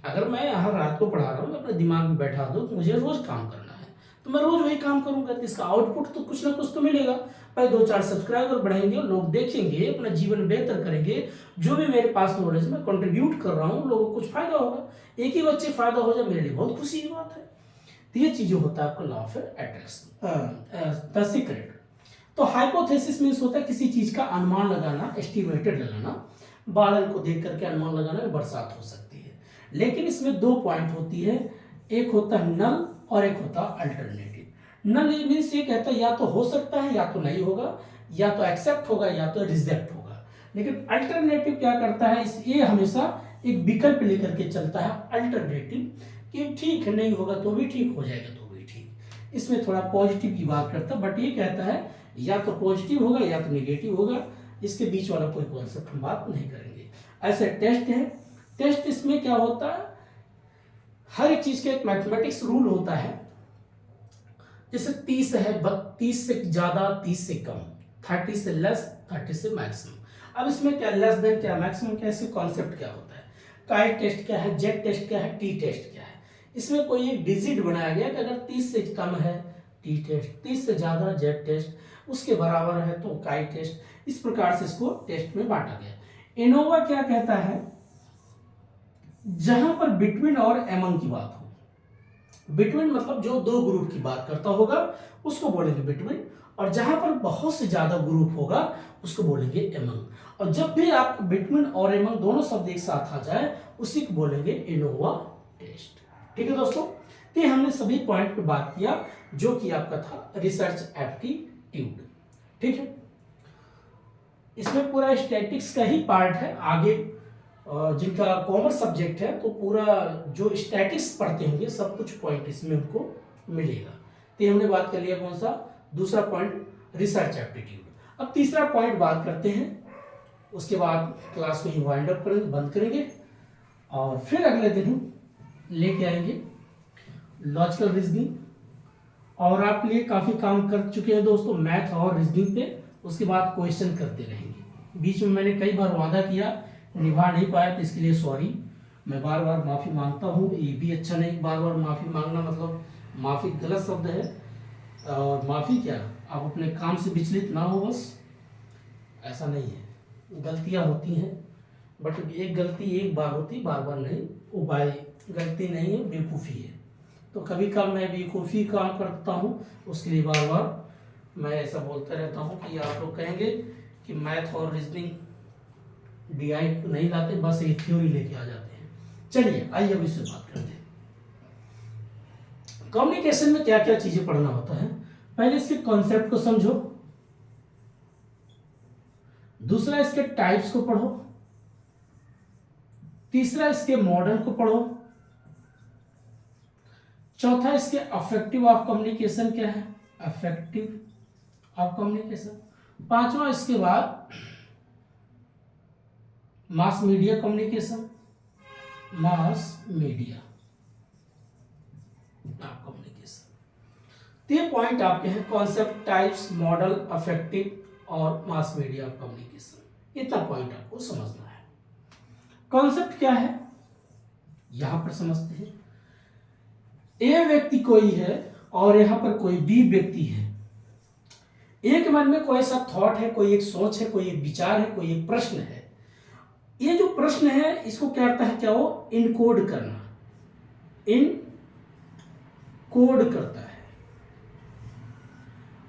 अगर मैं हर रात को पढ़ा रहा हूँ, मैं अपने दिमाग में बैठा दूँ कि मुझे रोज़ काम करना है तो मैं रोज़ वही काम करूँगा, तो इसका आउटपुट तो कुछ ना कुछ तो मिलेगा। भाई 2-4 सब्सक्राइबर बढ़ेंगे, लोग देखेंगे, अपना जीवन बेहतर करेंगे, जो भी मेरे पास नॉलेज मैं कंट्रीब्यूट कर रहा हूँ लोगों को कुछ फायदा होगा। एक ही बच्चे फायदा हो जाए मेरे लिए बहुत खुशी की बात है। तो ये चीज़ें होता है आपका law of attraction, the secret. तो हाइपोथेसिस मीन्स होता है किसी चीज़ का अनुमान लगाना, एस्टिमेटेड लगाना, बादल को देख करके अनुमान लगाना कि बरसात हो सकती है। लेकिन इसमें 2 पॉइंट होती है, एक होता है नल और एक होता है अल्टरनेटिव। नल मीन्स ये कहता है या तो हो सकता है या तो नहीं होगा, या तो एक्सेप्ट होगा या तो रिजेक्ट होगा। लेकिन अल्टरनेटिव क्या करता है, ये हमेशा एक विकल्प लेकर के चलता है अल्टरनेटिव, कि ठीक है नहीं होगा तो भी ठीक, हो जाएगा तो भी ठीक। इसमें थोड़ा पॉजिटिव की बात करता है, बट ये कहता है या तो पॉजिटिव होगा या तो नेगेटिव होगा, इसके बीच वाला कोई कॉन्सेप्ट हम बात नहीं करेंगे। ऐसे टेस्ट है, टेस्ट इसमें क्या होता है, हर एक चीज का एक मैथमेटिक्स रूल होता है। जैसे 30 है, 30 से ज्यादा 30 से कम, 30 से लेस 30 से मैक्सिमम। अब इसमें क्या लेस देन क्या मैक्सिमम क्या, इसके कॉन्सेप्ट क्या होता है, काई टेस्ट क्या है, जेड टेस्ट क्या है, टी टेस्ट क्या है। इसमें कोई एक डिजिट बनाया गया कि अगर 30 से कम है टी टेस्ट, 30 से ज्यादा जेड टेस्ट, उसके बराबर है तो काई टेस्ट। इस प्रकार से इसको टेस्ट में बांटा गया। एनोवा क्या कहता है, जहां पर बिटवीन और एमंग की बात हो, बिटवीन मतलब जो 2 ग्रुप की बात करता होगा उसको बोलेंगे बिटवीन, और जहां पर बहुत से ज्यादा ग्रुप होगा उसको बोलेंगे एमंग। और जब भी आप बिटवीन और एमंग दोनों शब्द एक साथ आ जाए उसी को बोलेंगे एनोवा टेस्ट। ठीक है दोस्तों, तो हमने सभी पॉइंट पे बात किया जो कि आपका था रिसर्च एप्टीट्यूड। ठीक है, इसमें पूरा स्टैटिक्स का ही पार्ट है। आगे जिनका कॉमर्स सब्जेक्ट है तो पूरा जो स्टैटिक्स पढ़ते होंगे सब कुछ पॉइंट इसमें उनको मिलेगा। तो हमने बात कर लिया कौन सा, दूसरा पॉइंट रिसर्च एप्टीट्यूड। अब तीसरा पॉइंट बात करते हैं, उसके बाद क्लास को ही वाइंड अप करेंगे, बंद करेंगे, और फिर अगले दिन लेके आएंगे लॉजिकल रीजनिंग। और आपके लिए काफ़ी काम कर चुके हैं दोस्तों मैथ और रीजनिंग पे, उसके बाद क्वेश्चन करते रहेंगे। बीच में मैंने कई बार वादा किया, निभा नहीं पाया, तो इसके लिए सॉरी, मैं बार बार माफ़ी मांगता हूँ। ये भी अच्छा नहीं बार बार माफ़ी मांगना, मतलब माफ़ी गलत शब्द है। और माफ़ी क्या, आप अपने काम से विचलित ना हो, बस ऐसा नहीं है, गलतियाँ होती हैं, बट एक गलती एक बार होती, बार बार नहीं। वो भाई गलती नहीं है, बेवकूफ़ी है। तो कभी कभी मैं बेवकूफ़ी काम करता हूँ, उसके लिए बार बार मैं ऐसा बोलता रहता हूँ कि आप लोग कहेंगे कि मैथ और रीजनिंग डीआई नहीं लाते, बस एक थ्योरी लेके आ जाते हैं। चलिए आइए अब इससे बात करते हैं। कम्युनिकेशन में क्या क्या चीजें पढ़ना होता है। पहले इसके कॉन्सेप्ट को समझो, दूसरा इसके टाइप्स को पढ़ो, तीसरा इसके मॉडल को पढ़ो, चौथा इसके अफेक्टिव ऑफ कम्युनिकेशन क्या है, अफेक्टिव ऑफ कम्युनिकेशन, पांचवा इसके बाद mass media communication, mass media of communication. ये पॉइंट आपके हैं, कॉन्सेप्ट, टाइप्स, मॉडल, अफेक्टिव और मास मीडिया ऑफ कम्युनिकेशन। इतना पॉइंट आपको समझना है। कॉन्सेप्ट क्या है यहां पर समझते हैं। ए व्यक्ति कोई है और यहां पर कोई बी व्यक्ति है। एक मन में कोई ऐसा थॉट है, कोई एक सोच है, कोई एक विचार है, कोई एक प्रश्न है। ये जो प्रश्न है इसको क्या करता है, क्या वो इनकोड करना, इनकोड करता है।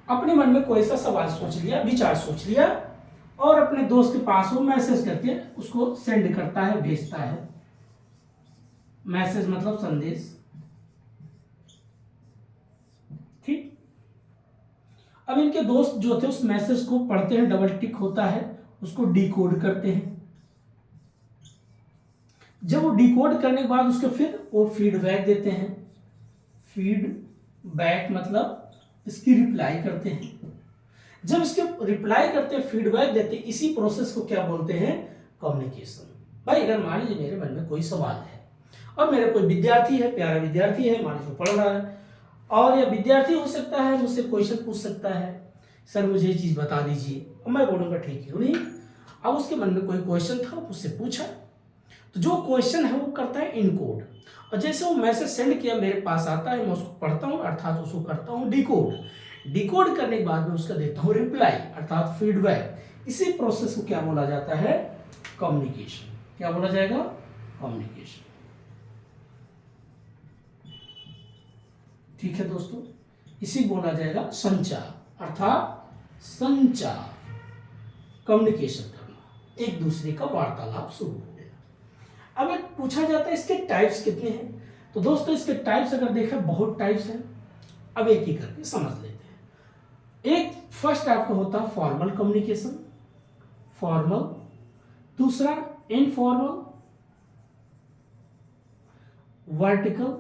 अपने मन में कोई सा सवाल सोच लिया, विचार सोच लिया, और अपने दोस्त के पास वो मैसेज करके उसको सेंड करता है, भेजता है। मैसेज मतलब संदेश, ठीक। अब इनके दोस्त जो थे उस मैसेज को पढ़ते हैं, डबल टिक होता है, उसको डिकोड करते हैं। जब वो डिकोड करने के बाद उसको फिर वो फीडबैक देते हैं। फीडबैक मतलब इसकी रिप्लाई करते हैं। जब इसके रिप्लाई करते हैं, फीडबैक देते हैं, इसी प्रोसेस को क्या बोलते हैं? कम्युनिकेशन। भाई अगर मान लीजिए मेरे मन में कोई सवाल है और मेरा कोई विद्यार्थी है, प्यारा विद्यार्थी है, मान लीजिए पढ़ रहा है, और यह विद्यार्थी हो सकता है मुझसे क्वेश्चन पूछ सकता है, सर मुझे ये चीज़ बता दीजिए, और मैं बोलूँगा ठीक है नहीं। अब उसके मन में कोई क्वेश्चन था, उससे पूछा, तो जो क्वेश्चन है वो करता है इनकोड, और जैसे वो मैसेज सेंड किया मेरे पास आता है, मैं उसको पढ़ता हूँ, अर्थात उसको करता हूँ डिकोड। डिकोड करने के बाद में उसका देता हूँ रिप्लाई अर्थात फीडबैक। इसी प्रोसेस को क्या बोला जाता है? कम्युनिकेशन। क्या बोला जाएगा? कम्युनिकेशन। ठीक है दोस्तों, इसी बोला जाएगा संचार, अर्थात संचार, कम्युनिकेशन करना, एक दूसरे का वार्तालाप शुरू हो गया। अब एक पूछा जाता है इसके टाइप्स कितने हैं, तो दोस्तों इसके टाइप्स अगर देखें बहुत टाइप्स हैं। अब एक ही करके समझ लेते हैं। एक फर्स्ट आपका होता है फॉर्मल कम्युनिकेशन, फॉर्मल। दूसरा informal, vertical,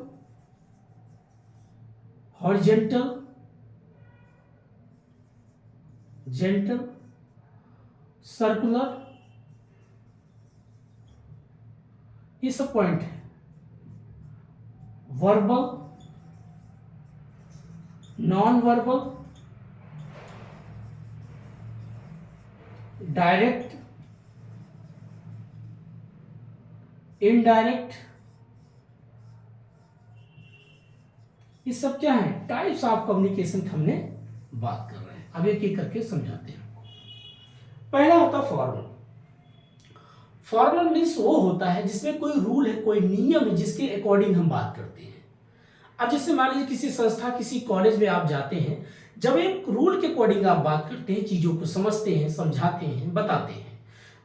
horizontal, gentle, circular, ये सब पॉइंट है। Verbal, non verbal, direct, indirect, ये सब क्या है? टाइप्स ऑफ कम्युनिकेशन की हमने बात कर रहे हैं। अब एक एक करके समझाते हैं। पहला होता फॉर्मल। फॉर्मल मीन्स वो होता है जिसमें कोई रूल है, कोई नियम है, जिसके अकॉर्डिंग हम बात करते हैं। अब जैसे मान लीजिए किसी संस्था, किसी कॉलेज में आप जाते हैं, जब एक रूल के अकॉर्डिंग आप बात करते हैं, चीजों को समझते हैं, समझाते हैं, बताते हैं,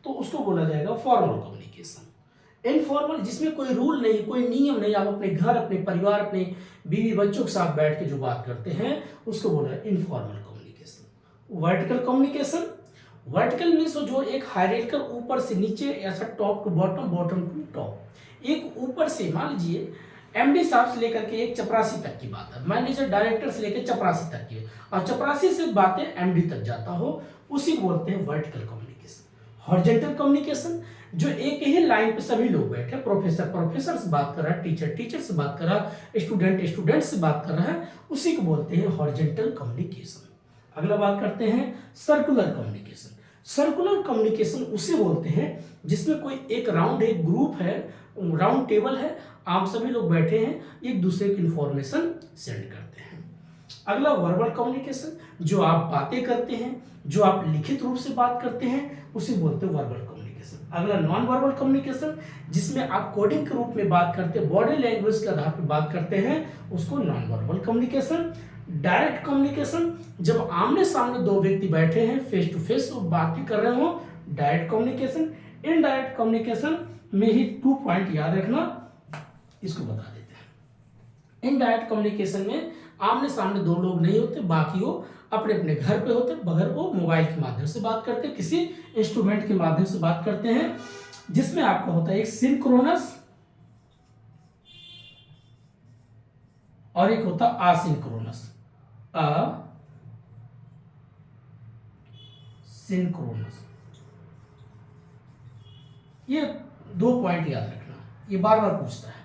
तो उसको बोला जाएगा फॉर्मल कम्युनिकेशन। इनफॉर्मल, जिसमें कोई रूल नहीं, कोई नियम नहीं, आप अपने घर, अपने परिवार, अपने बीवी बच्चों के साथ बैठ के जो बात करते हैं, उसको बोला है informal communication. Vertical communication, vertical means जो एक हायरार्किकल, ऊपर से नीचे, ऐसा top to bottom, bottom to top. एक ऊपर से मान लीजिए एमडी साहब से लेकर के एक चपरासी तक की बात है, मैनेजर डायरेक्टर से लेकर चपरासी तक की, और चपरासी से बातें एमडी तक जाता हो, उसी को बोलते हैं वर्टिकल कम्युनिकेशन। हॉरिजॉन्टल कम्युनिकेशन, जो एक ही लाइन पे सभी लोग बैठे, प्रोफेसर प्रोफेसर से बात कर रहा है, टीचर टीचर से बात कर रहा है, स्टूडेंट स्टूडेंट से बात कर रहा है, उसी को बोलते हैं हॉरिजॉन्टल कम्युनिकेशन। अगला बात करते हैं सर्कुलर कम्युनिकेशन। सर्कुलर कम्युनिकेशन उसे बोलते हैं जिसमें कोई एक राउंड, एक ग्रुप है, राउंड टेबल है, आप सभी लोग बैठे हैं, एक दूसरे की इंफॉर्मेशन सेंड करते हैं। अगला वर्बल कम्युनिकेशन, जो आप बातें करते हैं, जो आप लिखित रूप से बात करते हैं, उसे बोलते हैं वर्बल कम्युनिकेशन। अगला नॉन वर्बल कम्युनिकेशन, जिसमें आप कोडिंग के रूप में बात करते हैं, बॉडी लैंग्वेज के आधार पर बात करते हैं, उसको non verbal communication. Direct communication, जब आमने सामने दो व्यक्ति बैठे हैं, फेस टू फेस बात कर रहे हो, डायरेक्ट कम्युनिकेशन। इनडायरेक्ट कम्युनिकेशन में ही 2 पॉइंट याद रखना, इसको बता देते हैं। इनडायरेक्ट कम्युनिकेशन में आमने सामने दो लोग नहीं होते, बाकी वो अपने अपने घर पे होते, मगर वो मोबाइल के माध्यम से बात करते हैं, किसी इंस्ट्रूमेंट के माध्यम से बात करते हैं, जिसमें आपका होता है एक सिंक्रोनस और एक होता असिंक्रोनस। सिंक्रोनस, ये 2 पॉइंट याद रखना, ये बार बार पूछता है।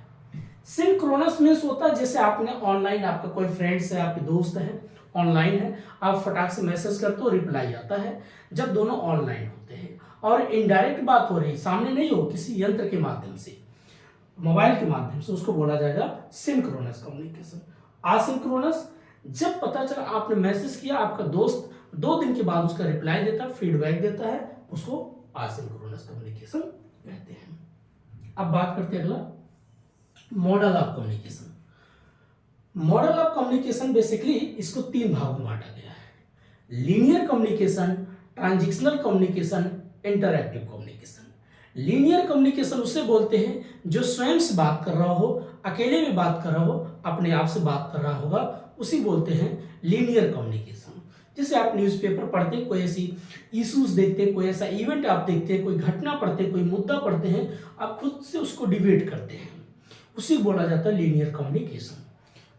सिंक्रोनस मीन्स होता है जैसे आपने ऑनलाइन, आपका कोई फ्रेंड्स है, आपके दोस्त हैं, ऑनलाइन है, आप फटाक से मैसेज करते हो, रिप्लाई आता है, जब दोनों ऑनलाइन होते हैं और इनडायरेक्ट बात हो रही है, सामने नहीं हो, किसी यंत्र के माध्यम से, मोबाइल के माध्यम से, उसको बोला जाएगा सिंक्रोनस कम्युनिकेशन। असिंक्रोनस, जब पता चला आपने मैसेज किया, आपका दोस्त 2 दिन के बाद उसका रिप्लाई देता है, फीडबैक देता है, उसको असिंक्रोनस कम्युनिकेशन कहते हैं। अब बात करते हैं अगला model of communication. Model of communication basically इसको 3 भागों में बांटा गया है: linear communication, transitional communication, interactive communication. Linear communication उसे बोलते हैं जो स्वयं से बात कर रहा हो, अकेले में बात कर रहा हो, अपने आप से बात कर रहा होगा, उसी बोलते हैं लीनियर कम्युनिकेशन। जैसे आप न्यूज़पेपर पढ़ते हैं, कोई ऐसी इश्यूज देखते हैं, कोई ऐसा इवेंट आप देखते हैं, कोई घटना पढ़ते हैं, कोई मुद्दा पढ़ते हैं, आप खुद से उसको डिबेट करते हैं, उसी को बोला जाता है लीनियर कम्युनिकेशन।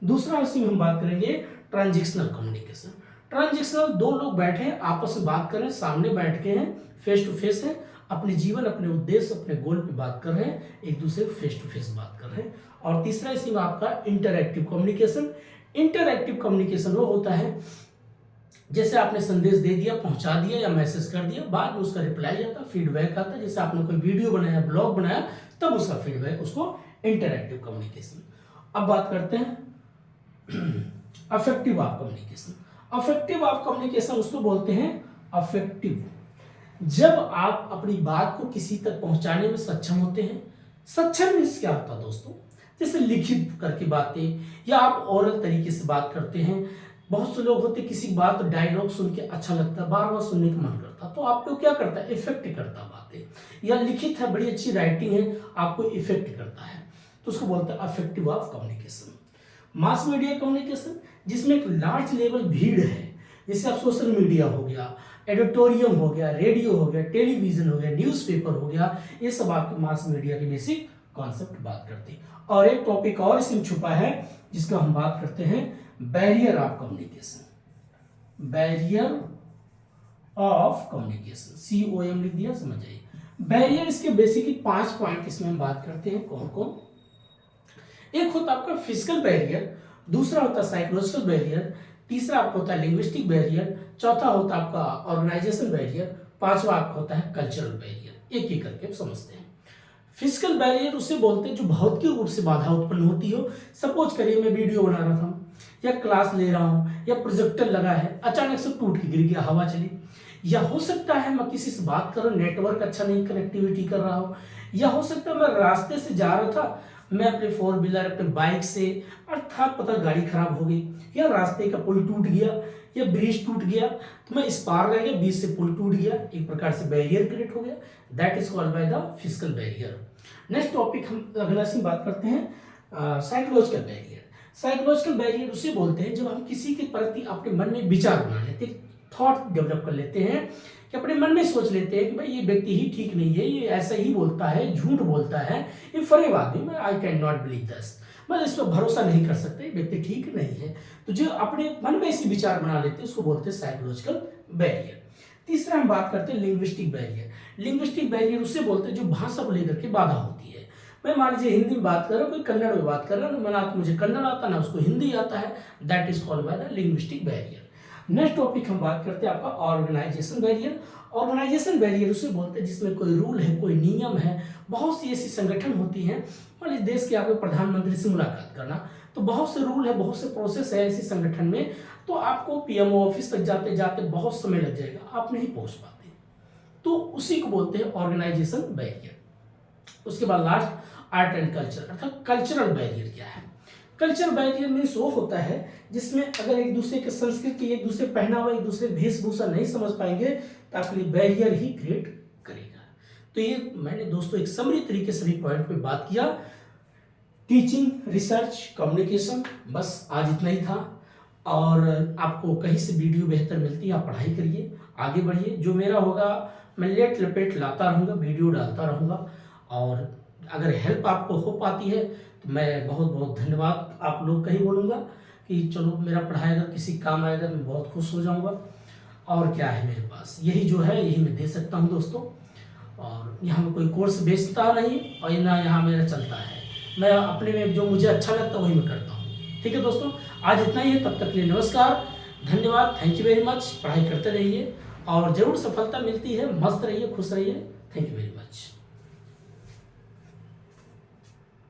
दूसरा इसी में हम बात करेंगे ट्रांजेक्शनल कम्युनिकेशन। ट्रांजेक्शनल, दो लोग बैठे हैं, आपस में बात कर रहे हैं, सामने बैठ के हैं, फेस टू फेस है, अपने जीवन, अपने उद्देश्य, अपने गोल पे बात कर रहे हैं, एक दूसरे को फेस टू फेस बात कर रहे हैं। और तीसरा इसी में आपका इंटरएक्टिव कम्युनिकेशन। इंटरएक्टिव कम्युनिकेशन वो होता है जैसे आपने संदेश दे दिया, पहुंचा दिया या मैसेज कर दिया, बाद में उसका रिप्लाई आता, फीडबैक आता है। जैसे आपने कोई वीडियो बनाया, ब्लॉग बनाया, तब उसका फीडबैक, उसको इंटरएक्टिव कम्युनिकेशन। अब बात करते हैं affective of communication. Affective of communication उसको बोलते हैं अफेक्टिव, जब आप अपनी बात को किसी तक पहुंचाने में सक्षम होते हैं। सक्षम मीन्स क्या होता है दोस्तों, जैसे लिखित करके बातें, या आप ओरल तरीके से बात करते हैं। बहुत से लोग होते किसी बात डायलॉग सुन के अच्छा लगता है, बार बार सुनने का मन करता, तो आपको क्या करता है, इफेक्ट करता है बातें। या लिखित है, बड़ी अच्छी राइटिंग है, आपको इफेक्ट करता है, तो उसको बोलते हैं affective of communication. Mass media communication, जिसमें एक लार्ज लेवल भीड़ है, जैसे आप सोशल मीडिया हो गया, एडिटोरियम हो गया, रेडियो हो गया, टेलीविजन हो गया, न्यूज़पेपर हो गया, ये सब आपके मास मीडिया के बेसिक कॉन्सेप्ट बात करते हैं। और एक टॉपिक और इसमें छुपा है जिसका हम बात करते हैं barrier of communication. Barrier of communication, COM लिख दिया, समझ आइए। बैरियर, इसके बेसिक 5 पॉइंट इसमें हम बात करते हैं। कौन कौन? एक होता है आपका फिजिकल बैरियर, दूसरा होता है साइकोलॉजिकल बैरियर, तीसरा आपका होता है लिंग्विस्टिक बैरियर, चौथा होता है आपका ऑर्गेनाइजेशन बैरियर, पांचवा आपका होता है कल्चरल बैरियर। एक एक करके आप समझते हैं। फिजिकल बैरियर उसे बोलते हैं जो भौतिक रूप से बाधा उत्पन्न होती हो। सपोज करिए मैं वीडियो बना रहा था, या क्लास ले रहा हूँ, या प्रोजेक्टर लगा है, अचानक से टूट के गिर गया, हवा चली। या हो सकता है मैं किसी से बात कर रहा हूँ, नेटवर्क अच्छा नहीं कनेक्टिविटी कर रहा हो। या हो सकता है मैं रास्ते से जा रहा था, मैं अपने 4 व्हीलर, अपने बाइक से, अर्थात पता गाड़ी खराब हो गई, या रास्ते का पुल टूट गया, या ब्रिज टूट गया, तो मैं इस पार रह गया, बीच से पुल टूट गया, एक प्रकार से बैरियर क्रिएट हो गया। That is called by the physical barrier. Next topic हम अगला से बात करते हैं साइकोलॉजिकल बैरियर। साइकोलॉजिकल बैरियर उसे बोलते हैं जब हम किसी के प्रति अपने मन में विचार बना लेते हैं, थॉट डेवलप कर लेते हैं, कि अपने मन में सोच लेते हैं कि भाई ये व्यक्ति ही ठीक नहीं है, ये ऐसा ही बोलता है, झूठ बोलता है, ये फरेब आदमी, मैं I can not believe this, मैं इस पर भरोसा नहीं कर सकते, व्यक्ति ठीक नहीं है। तो जो अपने मन में ऐसे विचार बना लेते हैं उसको बोलते हैं साइकोलॉजिकल बैरियर। तीसरा हम बात करते हैं लिंग्विस्टिक बैरियर। लिंग्विस्टिक बैरियर उससे बोलते हैं जो भाषा को लेकर के बाधा होती है। मैं मान लीजिए हिंदी में बात कर रहा हूँ, कोई कन्नड़ में बात कर रहा है, ना मुझे कन्नड़ आता ना उसको हिंदी आता है, that is called by the linguistic barrier. Next topic हम बात करते हैं आपका ऑर्गेनाइजेशन बैरियर। ऑर्गेनाइजेशन बैरियर उसे बोलते हैं जिसमें कोई रूल है, कोई नियम है। बहुत सी ऐसी संगठन होती हैं, मान लीजिए देश के आपको प्रधानमंत्री से मुलाकात करना, तो बहुत से रूल है, बहुत से प्रोसेस है ऐसी संगठन में, तो आपको PMO ऑफिस तक जाते जाते बहुत समय लग जाएगा, आप नहीं पहुंच पाते, तो उसी को बोलते हैं ऑर्गेनाइजेशन बैरियर। उसके बाद लास्ट आर्ट एंड कल्चर, अर्थात कल्चरल बैरियर क्या है। कल्चर बैरियर मीन्स वो होता है जिसमें अगर एक दूसरे के संस्कृति, एक दूसरे पहनावा, एक दूसरे वेशभूषा नहीं समझ पाएंगे तो आपके लिए बैरियर ही क्रिएट करेगा। तो ये मैंने दोस्तों एक समरी तरीके से पॉइंट पे बात किया। टीचिंग, रिसर्च, कम्युनिकेशन, बस आज इतना ही था। और आपको कहीं से वीडियो बेहतर मिलती है, आप पढ़ाई करिए, आगे बढ़िए। जो मेरा होगा मैं लेट लपेट लाता रहूँगा, वीडियो डालता रहूँगा। और अगर हेल्प आपको हो पाती है तो मैं बहुत बहुत धन्यवाद आप लोग का ही बोलूँगा कि चलो मेरा पढ़ाई अगर किसी काम आएगा मैं बहुत खुश हो जाऊँगा। और क्या है मेरे पास, यही जो है यही मैं दे सकता हूँ दोस्तों। और यहाँ में कोई कोर्स बेचता नहीं और ना यहाँ मेरा चलता है, मैं अपने में जो मुझे अच्छा लगता है वही मैं करता हूँ। ठीक है दोस्तों, आज इतना ही है, तब तक के लिए नमस्कार, धन्यवाद, थैंक यू वेरी मच। पढ़ाई करते रहिए और ज़रूर सफलता मिलती है। मस्त रहिए, खुश रहिए। Thank you very much.